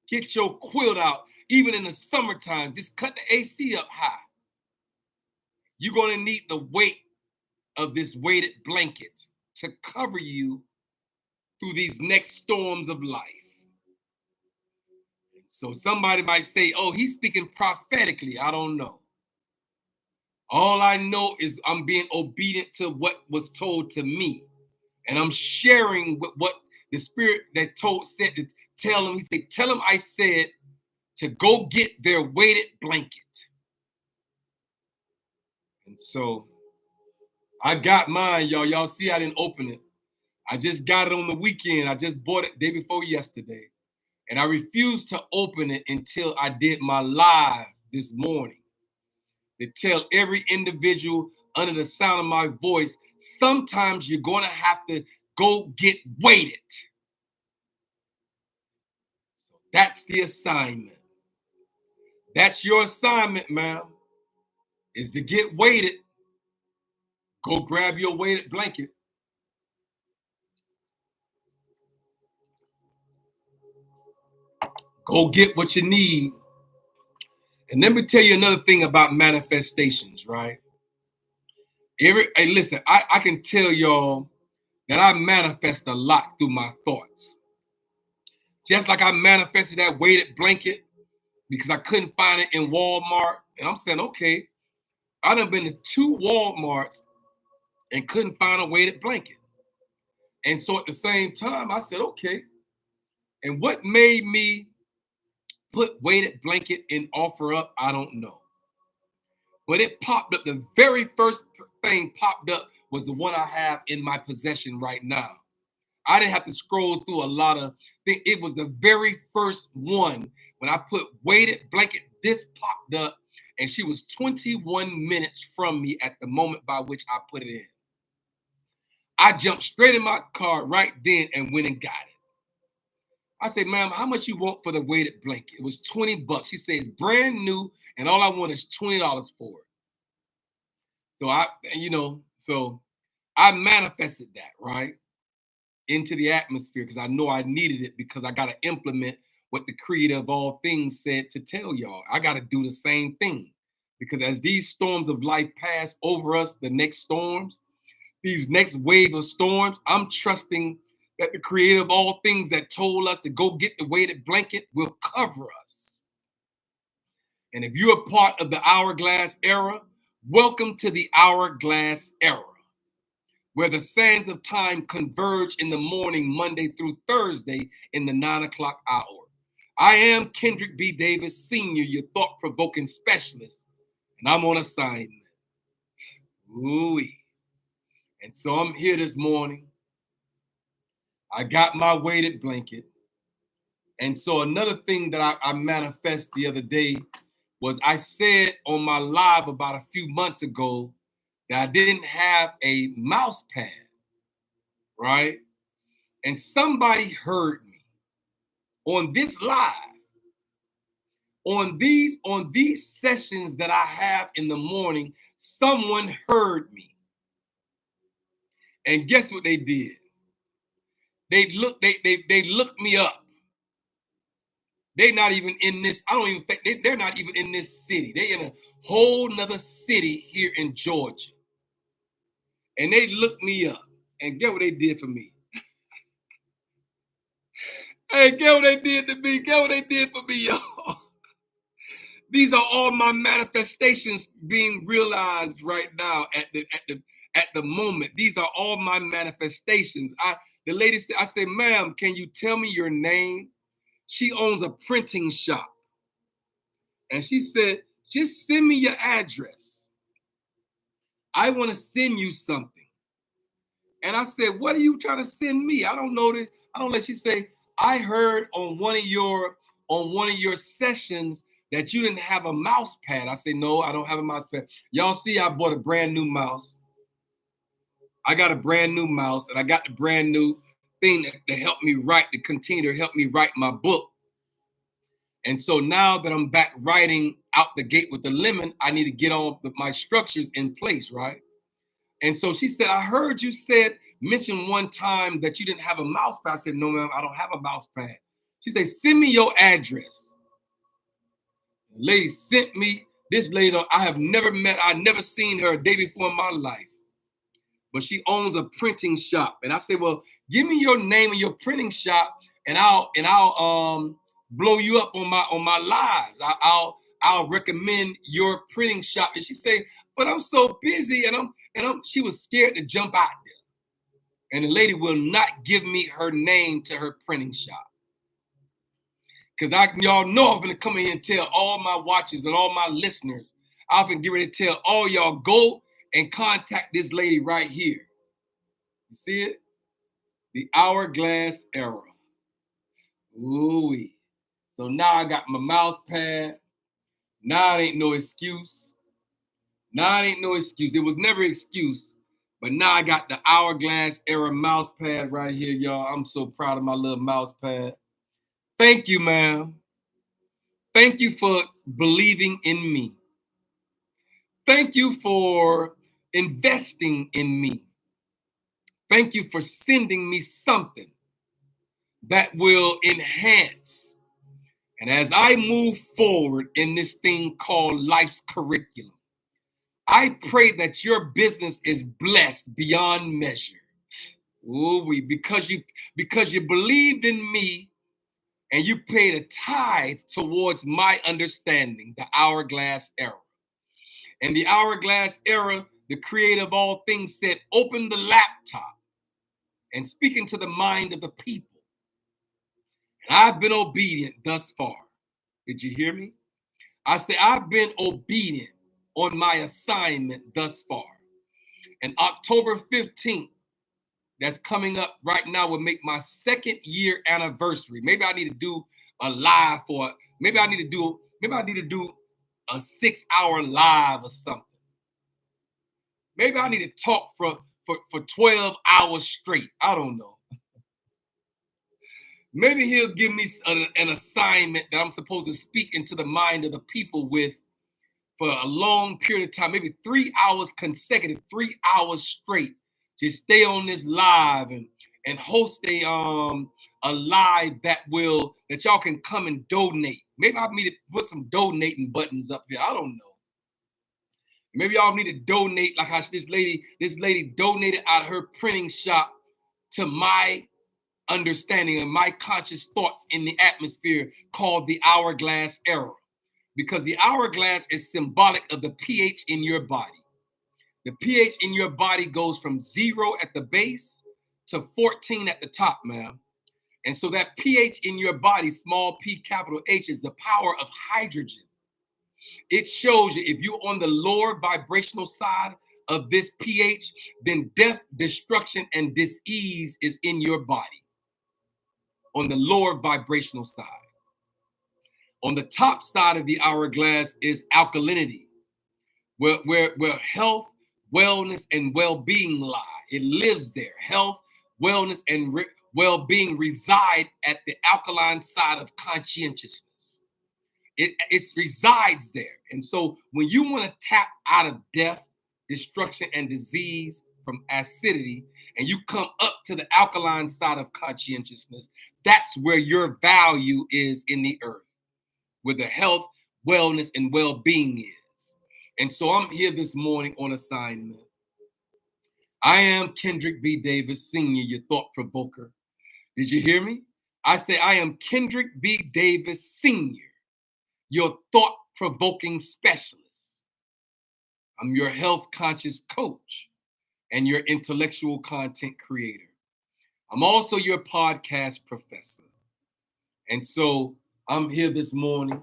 A: Get your quilt out. Even in the summertime, just cut the AC up high. You're gonna need the weight of this weighted blanket to cover you through these next storms of life. So somebody might say, oh, he's speaking prophetically. I don't know. All I know is I'm being obedient to what was told to me. And I'm sharing what the spirit that said to tell him. He said, tell him I said to go get their weighted blanket. And so I got mine, y'all. Y'all see I didn't open it. I just got it on the weekend. I just bought it day before yesterday. And I refused to open it until I did my live this morning to tell every individual under the sound of my voice, sometimes you're going to have to go get weighted. So that's the assignment. That's your assignment, ma'am, is to get weighted. Go grab your weighted blanket. Go get what you need. And let me tell you another thing about manifestations, right? Hey, listen, I can tell y'all that I manifest a lot through my thoughts. Just like I manifested that weighted blanket because I couldn't find it in Walmart. And I'm saying, okay, I done been to 2 Walmarts and couldn't find a weighted blanket. And so at the same time, I said, okay. And what made me put weighted blanket and offer up, I don't know. But it popped up. The very first thing popped up was the one I have in my possession right now. I didn't have to scroll through a lot of things. It was the very first one. When I put weighted blanket, this popped up, and she was 21 minutes from me at the moment by which I put it in. I jumped straight in my car right then and went and got it. I said, ma'am, how much you want for the weighted blanket? It was 20 bucks. She said, brand new, and all I want is $20 for it. So I manifested that, right, into the atmosphere because I know I needed it because I got to implement what the creator of all things said to tell y'all. I got to do the same thing. Because as these storms of life pass over us, the next storms, these next wave of storms, I'm trusting that the creator of all things that told us to go get the weighted blanket will cover us. And if you're a part of the Hourglass Era, welcome to the Hourglass Era, where the sands of time converge in the morning, Monday through Thursday in the 9 o'clock hour. I am Kendrick B. Davis, Sr., your thought-provoking specialist, and I'm on assignment. Ooh-wee. And so I'm here this morning. I got my weighted blanket. And so another thing that I manifested the other day was I said on my live about a few months ago that I didn't have a mouse pad, right? And somebody heard me on this live, on these sessions that I have in the morning. Someone heard me, and guess what they did? They looked me up. They're not even in this. I don't even think they're not even in this city. They're in a whole nother city here in Georgia. And they looked me up. And get what they did for me. Hey, get what they did to me. Get what they did for me, y'all. These are all my manifestations being realized right now at the moment. These are all my manifestations. The lady said, I said, ma'am, can you tell me your name? She owns a printing shop. And she said, just send me your address. I want to send you something. And I said, what are you trying to send me? I don't know that. I don't let. She say, I heard on one of your sessions that you didn't have a mouse pad. I said, no, I don't have a mouse pad. Y'all see, I bought a brand new mouse. I got a brand new mouse, and I got the brand new thing to help me write, to continue to help me write my book. And so now that I'm back writing out the gate with the lemon, I need to get all my structures in place, right? And so she said, I heard you mention one time that you didn't have a mouse pad. I said, no, ma'am, I don't have a mouse pad. She said, send me your address. The lady sent me, this lady I have never met. I've never seen her a day before in my life. But she owns a printing shop. And I said, well, give me your name and your printing shop, and I'll blow you up on my lives. I'll recommend your printing shop. And she said, but I'm so busy, she was scared to jump out there. And the lady will not give me her name to her printing shop. Because y'all know I'm gonna come in here and tell all my watchers and all my listeners, I'm gonna get ready to tell all y'all, go and contact this lady right here. You see it? The Hourglass Era. Ooh-wee. So now I got my mouse pad. Now it ain't no excuse. Now it ain't no excuse. It was never an excuse. But now I got the Hourglass Era mouse pad right here, y'all. I'm so proud of my little mouse pad. Thank you, ma'am. Thank you for believing in me. Thank you for investing in me. Thank you for sending me something that will enhance. And as I move forward in this thing called life's curriculum, I pray that your business is blessed beyond measure. Ooh, because you believed in me and you paid a tithe towards my understanding, the Hourglass Era. And the Hourglass Era, the creator of all things said, open the laptop and speak into the mind of the people. And I've been obedient thus far. Did you hear me? I say I've been obedient on my assignment thus far. And October 15th, that's coming up right now, will make my 2nd year anniversary. Maybe I need to do a live for it. Maybe I need to do a 6-hour live or something. Maybe I need to talk for 12 hours straight. I don't know. Maybe he'll give me an assignment that I'm supposed to speak into the mind of the people with for a long period of time, maybe 3 hours consecutive, 3 hours straight. Just stay on this live and host a live that y'all can come and donate. Maybe I need to put some donating buttons up here. I don't know. Maybe y'all need to donate, like how this lady donated out of her printing shop to my understanding and my conscious thoughts in the atmosphere, called the Hourglass Era. Because the hourglass is symbolic of the pH in your body. The pH in your body goes from 0 at the base to 14 at the top, ma'am. And so that pH in your body, small p, capital H, is the power of hydrogen. It shows you if you're on the lower vibrational side of this pH, then death, destruction, and disease is in your body. On the lower vibrational side. On the top side of the hourglass is alkalinity, where health, wellness, and well-being lie. It lives there. Health, wellness, and well-being reside at the alkaline side of conscientiousness. It resides there. And so when you want to tap out of death, destruction, and disease from acidity, and you come up to the alkaline side of conscientiousness, that's where your value is in the earth, where the health, wellness, and well-being is. And so I'm here this morning on assignment. I am Kendrick B. Davis, Sr., your thought provoker. Did you hear me? I say I am Kendrick B. Davis, Sr., your thought-provoking specialist. I'm your health conscious coach and your intellectual content creator. I'm also your podcast professor. And so I'm here this morning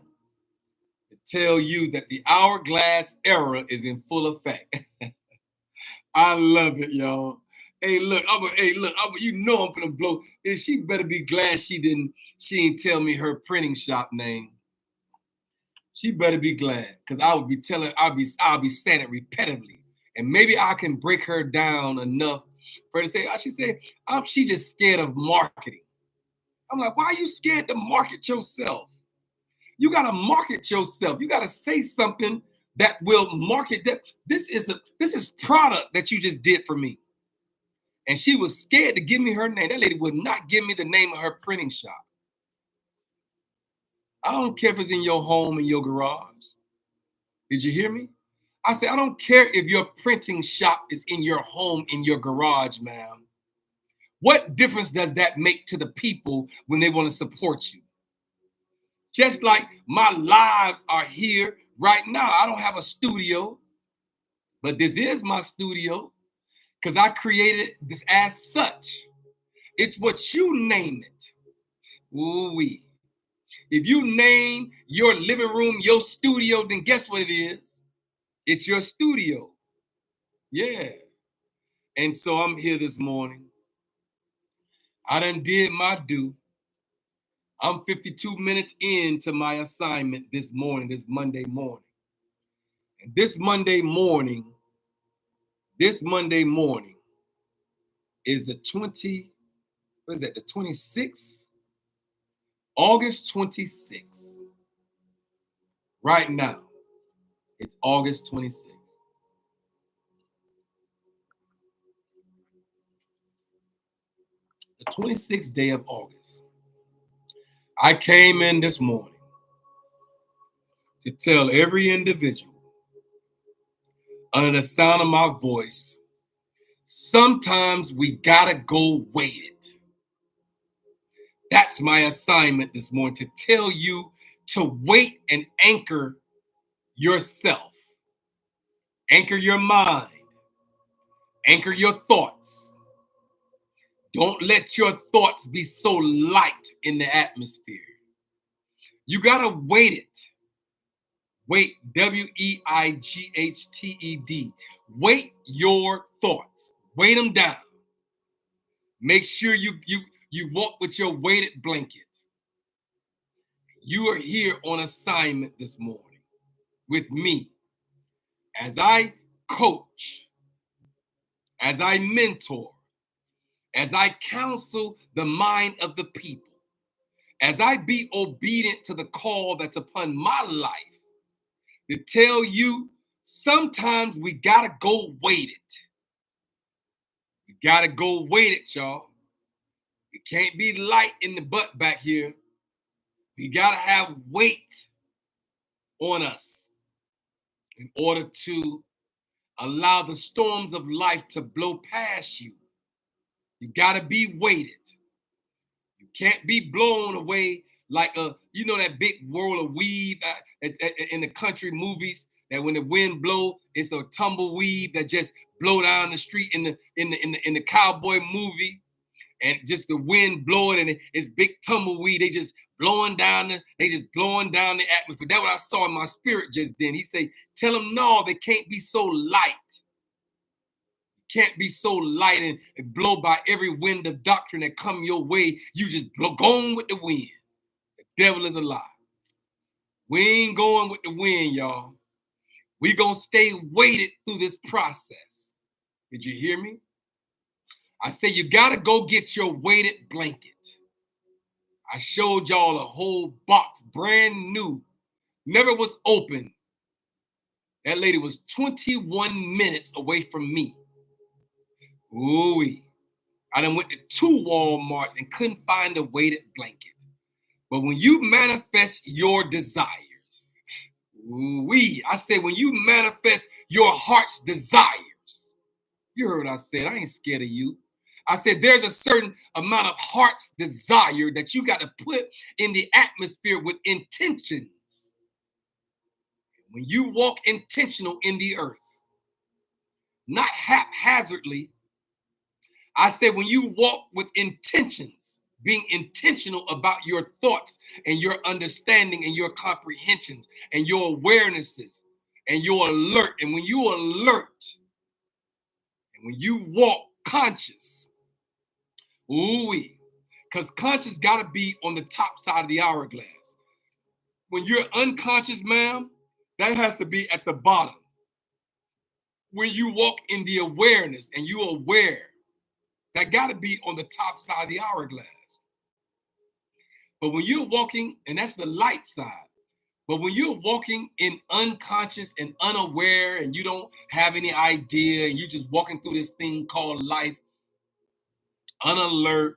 A: to tell you that the Hourglass Era is in full effect. I love it, y'all. Hey, look, you know I'm gonna blow. She better be glad she didn't tell me her printing shop name. She better be glad, because I'll be saying it repetitively. And maybe I can break her down enough for her to say, she just scared of marketing. I'm like, why are you scared to market yourself? You got to market yourself. You got to say something that will market that. This is product that you just did for me. And she was scared to give me her name. That lady would not give me the name of her printing shop. I don't care if it's in your home, in your garage. Did you hear me? I said, I don't care if your printing shop is in your home, in your garage, ma'am. What difference does that make to the people when they want to support you? Just like my lives are here right now. I don't have a studio, but this is my studio because I created this as such. It's what you name it. Ooh-wee. If you name your living room your studio, then guess what it is? It's your studio. Yeah. And so I'm here this morning. I done did my due. I'm 52 minutes into my assignment this Monday morning. And this Monday morning is the 26th? August 26th. Right now, it's August 26th. The 26th day of August. I came in this morning to tell every individual under the sound of my voice, sometimes we gotta go wait it. That's my assignment this morning, to tell you to wait and anchor yourself. Anchor your mind. Anchor your thoughts. Don't let your thoughts be so light in the atmosphere. You gotta wait it. Wait, WEIGHTED. Wait your thoughts. Weight them down. Make sure you walk with your weighted blanket. You are here on assignment this morning with me as I coach, as I mentor, as I counsel the mind of the people, as I be obedient to the call that's upon my life, to tell you sometimes we gotta go wait it. We gotta go wait it, y'all. We can't be light in the butt back here. We gotta have weight on us in order to allow the storms of life to blow past you. You got to be weighted. You can't be blown away like that big whirl of weave in the country movies, that when the wind blow, it's a tumbleweed that just blow down the street in the cowboy movie. And just the wind blowing, and it's big tumbleweed. They just blowing down the atmosphere. That's what I saw in my spirit just then. He said, tell them no, they can't be so light. Can't be so light and blow by every wind of doctrine that come your way. You just go on with the wind. The devil is a lie. We ain't going with the wind, y'all. We gonna stay weighted through this process. Did you hear me? I say you gotta go get your weighted blanket. I showed y'all a whole box, brand new, never was open. That lady was 21 minutes away from me. Ooh-wee. I done went to 2 Walmarts and couldn't find a weighted blanket. But when you manifest your desires, ooh-wee, I said when you manifest your heart's desires, you heard what I said, I ain't scared of you. I said there's a certain amount of heart's desire that you got to put in the atmosphere with intentions. When you walk intentional in the earth, not haphazardly, I said when you walk with intentions, being intentional about your thoughts and your understanding and your comprehensions and your awarenesses and your alert. And when you alert and when you walk conscious, ooh-wee, because conscious got to be on the top side of the hourglass. When you're unconscious, ma'am, that has to be at the bottom. When you walk in the awareness and you're aware, that got to be on the top side of the hourglass. But when you're walking, and that's the light side, but when you're walking in unconscious and unaware and you don't have any idea and you're just walking through this thing called life, unalert,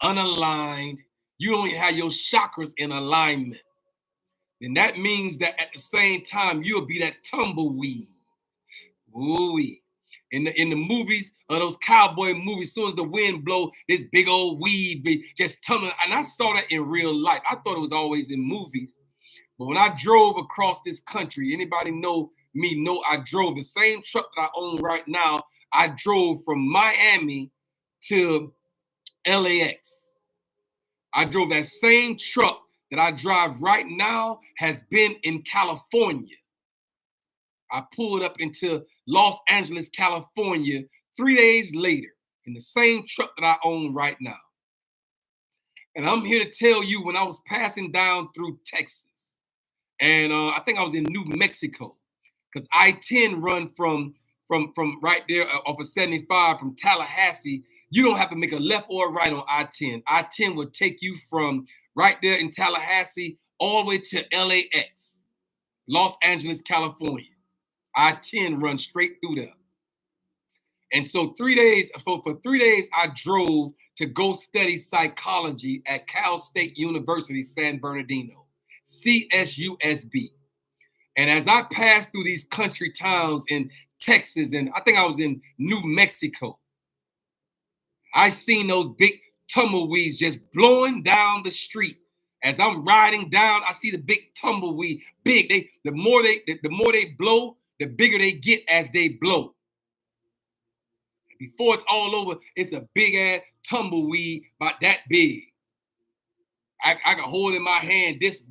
A: unaligned, you don't even have your chakras in alignment. And that means that at the same time, you'll be that tumbleweed. Ooh-wee. In the movies, those cowboy movies, as soon as the wind blow, this big old weed be just tumbling. And I saw that in real life. I thought it was always in movies. But when I drove across this country, anybody know me, know I drove the same truck that I own right now. I drove from Miami to LAX. I drove that same truck that I drive right now has been in California. I pulled up into Los Angeles, California 3 days later in the same truck that I own right now. And I'm here to tell you, when I was passing down through Texas, and I think I was in New Mexico, because I-10 run from right there off of 75 from Tallahassee. You don't have to make a left or a right on I-10. I-10 will take you from right there in Tallahassee all the way to LAX, Los Angeles, California. I-10 runs straight through there. And so for 3 days, I drove to go study psychology at Cal State University, San Bernardino, CSUSB. And as I passed through these country towns in Texas, and I think I was in New Mexico, I seen those big tumbleweeds just blowing down the street. As I'm riding down, I see the big tumbleweed, big. The more they blow, the bigger they get as they blow. Before it's all over, it's a big ass tumbleweed about that big. I can hold in my hand this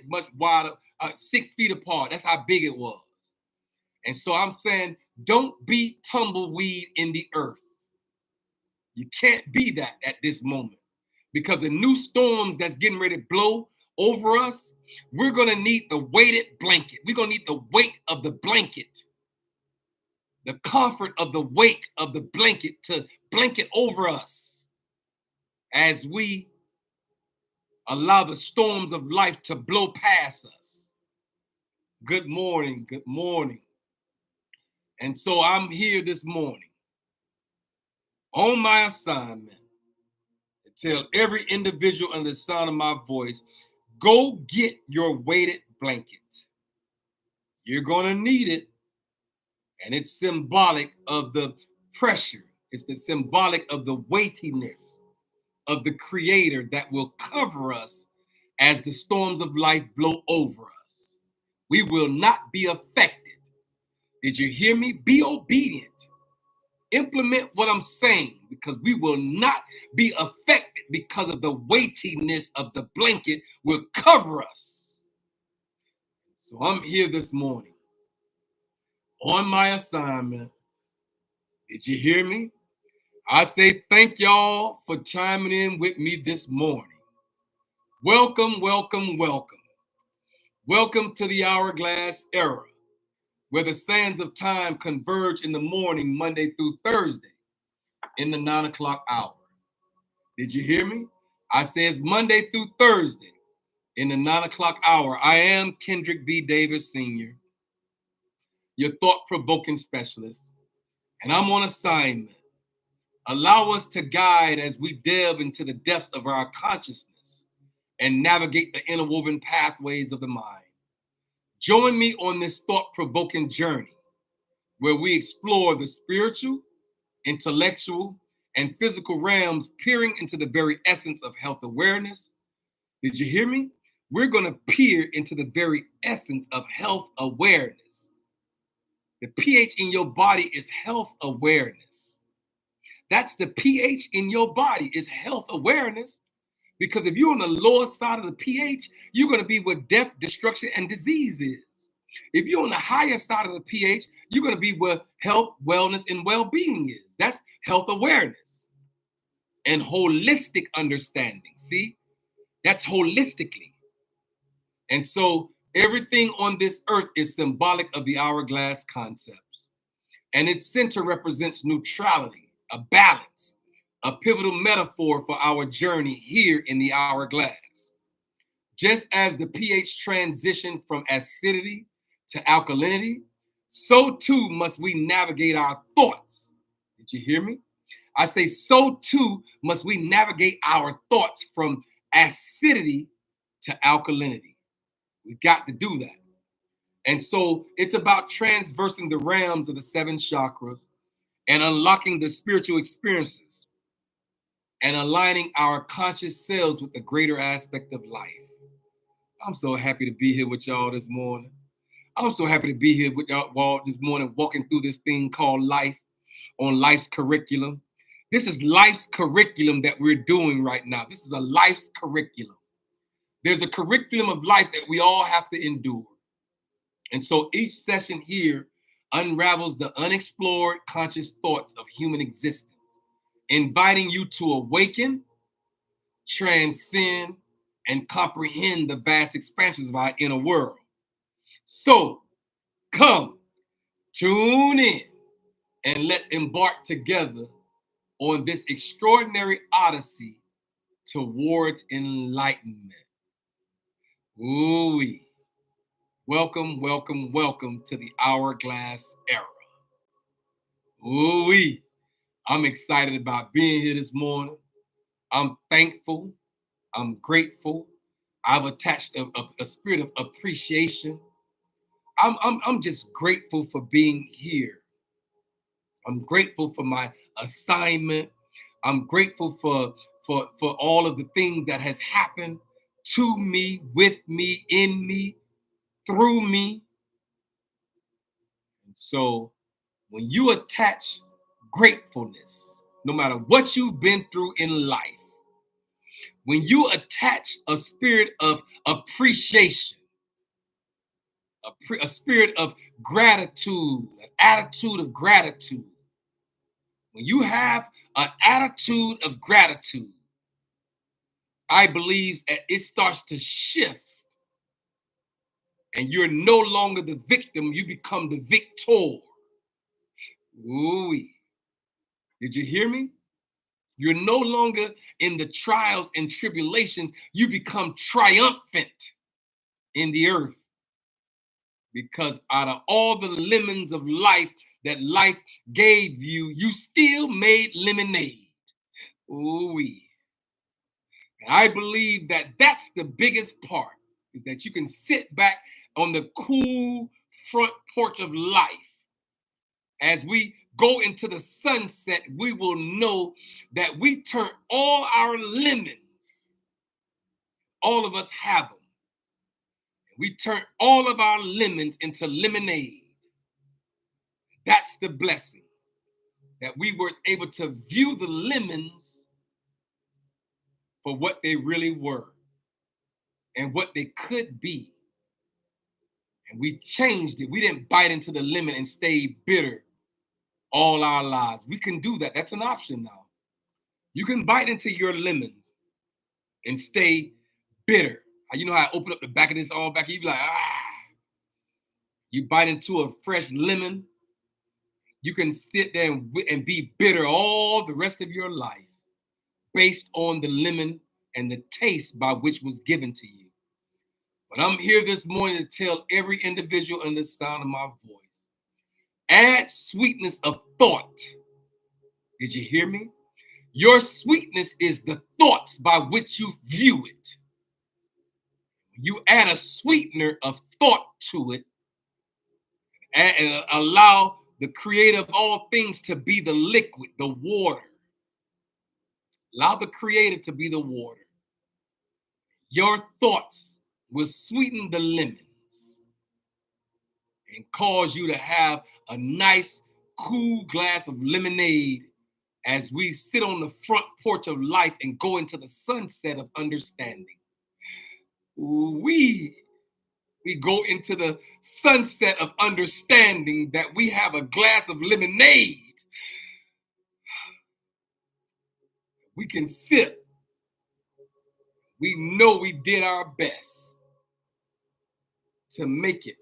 A: much wider, 6 feet apart. That's how big it was. And so I'm saying, don't be tumbleweed in the earth. You can't be that at this moment, because the new storms that's getting ready to blow over us, we're going to need the weighted blanket. We're going to need the weight of the blanket, the comfort of the weight of the blanket to blanket over us as we allow the storms of life to blow past us. Good morning. Good morning. And so I'm here this morning on my assignment to tell every individual under the sound of my voice, go get your weighted blanket. You're going to need it. And it's symbolic of the pressure. It's the symbolic of the weightiness of the Creator that will cover us as the storms of life blow over us. We will not be affected. Did you hear me? Be obedient. Implement what I'm saying, because we will not be affected because of the weightiness of the blanket will cover us. So I'm here this morning on my assignment. Did you hear me? I say thank y'all for chiming in with me this morning. Welcome, welcome, welcome. Welcome to the Hourglass Era, where the sands of time converge in the morning, Monday through Thursday, in the 9 o'clock hour. Did you hear me? I say it's Monday through Thursday in the 9 o'clock hour. I am Kendrick B. Davis Sr., your thought-provoking specialist, and I'm on assignment. Allow us to guide as we delve into the depths of our consciousness and navigate the interwoven pathways of the mind. Join me on this thought-provoking journey where we explore the spiritual, intellectual, and physical realms, peering into the very essence of health awareness. Did you hear me? We're going to peer into the very essence of health awareness. The pH in your body is health awareness. That's the pH in your body is health awareness. Because if you're on the lower side of the pH, you're going to be where death, destruction, and disease is. If you're on the higher side of the pH, you're going to be where health, wellness, and well-being is. That's health awareness and holistic understanding. See, that's holistically. And so everything on this earth is symbolic of the hourglass concepts. And its center represents neutrality, a balance, a pivotal metaphor for our journey here in the hourglass. Just as the pH transitioned from acidity to alkalinity, so too must we navigate our thoughts. Did you hear me? I say, so too must we navigate our thoughts from acidity to alkalinity. We got to do that. And so it's about transversing the realms of the 7 chakras and unlocking the spiritual experiences and aligning our conscious selves with the greater aspect of life. I'm so happy to be here with y'all this morning. I'm so happy to be here with y'all this morning, walking through this thing called life on life's curriculum. This is life's curriculum that we're doing right now. This is a life's curriculum. There's a curriculum of life that we all have to endure. And so each session here unravels the unexplored conscious thoughts of human existence, inviting you to awaken, transcend, and comprehend the vast expansions of our inner world. So come, tune in, and let's embark together on this extraordinary odyssey towards enlightenment. Ooh-wee. Welcome, welcome, welcome to the Hourglass Era. Ooh-wee. I'm excited about being here this morning. I'm thankful. I'm grateful. I've attached a spirit of appreciation. I'm just grateful for being here. I'm grateful for my assignment. I'm grateful for all of the things that has happened to me, with me, in me, through me. And so when you attach gratefulness, no matter what you've been through in life, when you attach a spirit of appreciation, a spirit of gratitude, an attitude of gratitude, when you have an attitude of gratitude, I believe that it starts to shift and you're no longer the victim, you become the victor. Ooh. Did you hear me? You're no longer in the trials and tribulations, you become triumphant in the earth. Because out of all the lemons of life that life gave you, you still made lemonade. Ooh-wee. And I believe that that's the biggest part, is that you can sit back on the cool front porch of life As we go into the sunset, we will know that we turn all our lemons, all of us have them. We turn all of our lemons into lemonade. That's the blessing, that we were able to view the lemons for what they really were and what they could be. And we changed it. We didn't bite into the lemon and stay bitter all our lives. We can do that. That's an option now. You can bite into your lemons and stay bitter. You know how I open up the back of this all back? You be like, ah. You bite into a fresh lemon. You can sit there and be bitter all the rest of your life based on the lemon and the taste by which was given to you. But I'm here this morning to tell every individual under the sound of my voice, add sweetness of thought. Did you hear me? Your sweetness is the thoughts by which you view it. You add a sweetener of thought to it and allow the creator of all things to be the liquid, the water. Allow the creator to be the water. Your thoughts will sweeten the lemons and cause you to have a nice, cool glass of lemonade as we sit on the front porch of life and go into the sunset of understanding. We go into the sunset of understanding that we have a glass of lemonade. We can sip. We know we did our best to make it.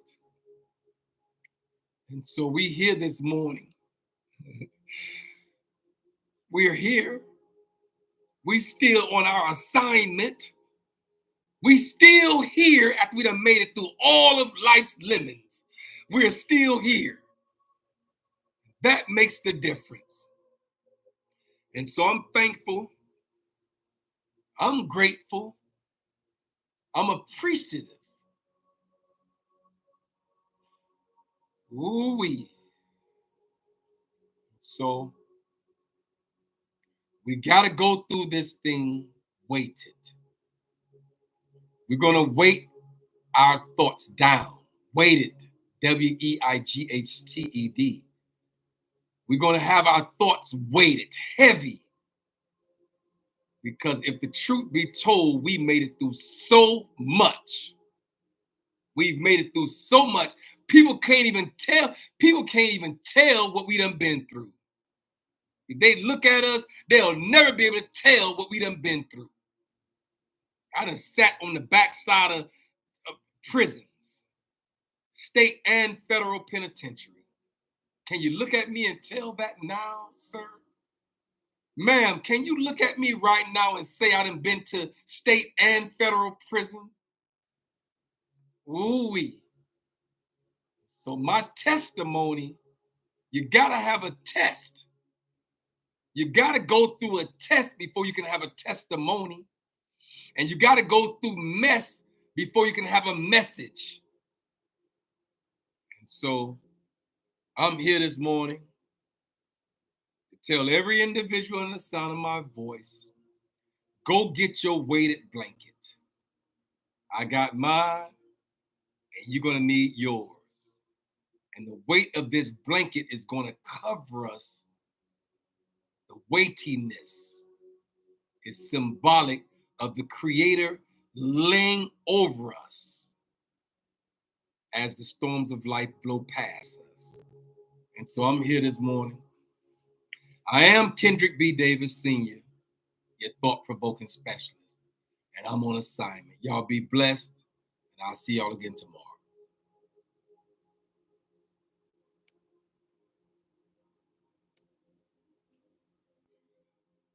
A: And so we here this morning. We're here. We still on our assignment. We still here after we done made it through all of life's lemons. We're still here. That makes the difference. And so I'm thankful. I'm grateful. I'm appreciative. Ooh-wee. So we got to go through this thing weighted. We're going to weight our thoughts down. Weighted. W-E-I-G-H-T-E-D. We're going to have our thoughts weighted, heavy. Because if the truth be told, we made it through so much. We've made it through so much. People can't even tell what we done been through. If they look at us, they'll never be able to tell what we done been through. I done sat on the backside of prisons, state and federal penitentiary. Can you look at me and tell that now, sir? Ma'am, can you look at me right now and say I done been to state and federal prison? Ooh-wee. So my testimony, you gotta have a test. You gotta go through a test before you can have a testimony. And you gotta go through mess before you can have a message. And so I'm here this morning to tell every individual in the sound of my voice, go get your weighted blanket. I got mine, and you're gonna need yours. And the weight of this blanket is gonna cover us. The weightiness is symbolic of the Creator laying over us as the storms of life blow past us. And so I'm here this morning. I am Kendrick B. Davis Sr., your thought-provoking specialist, and I'm on assignment. Y'all be blessed, and I'll see y'all again tomorrow.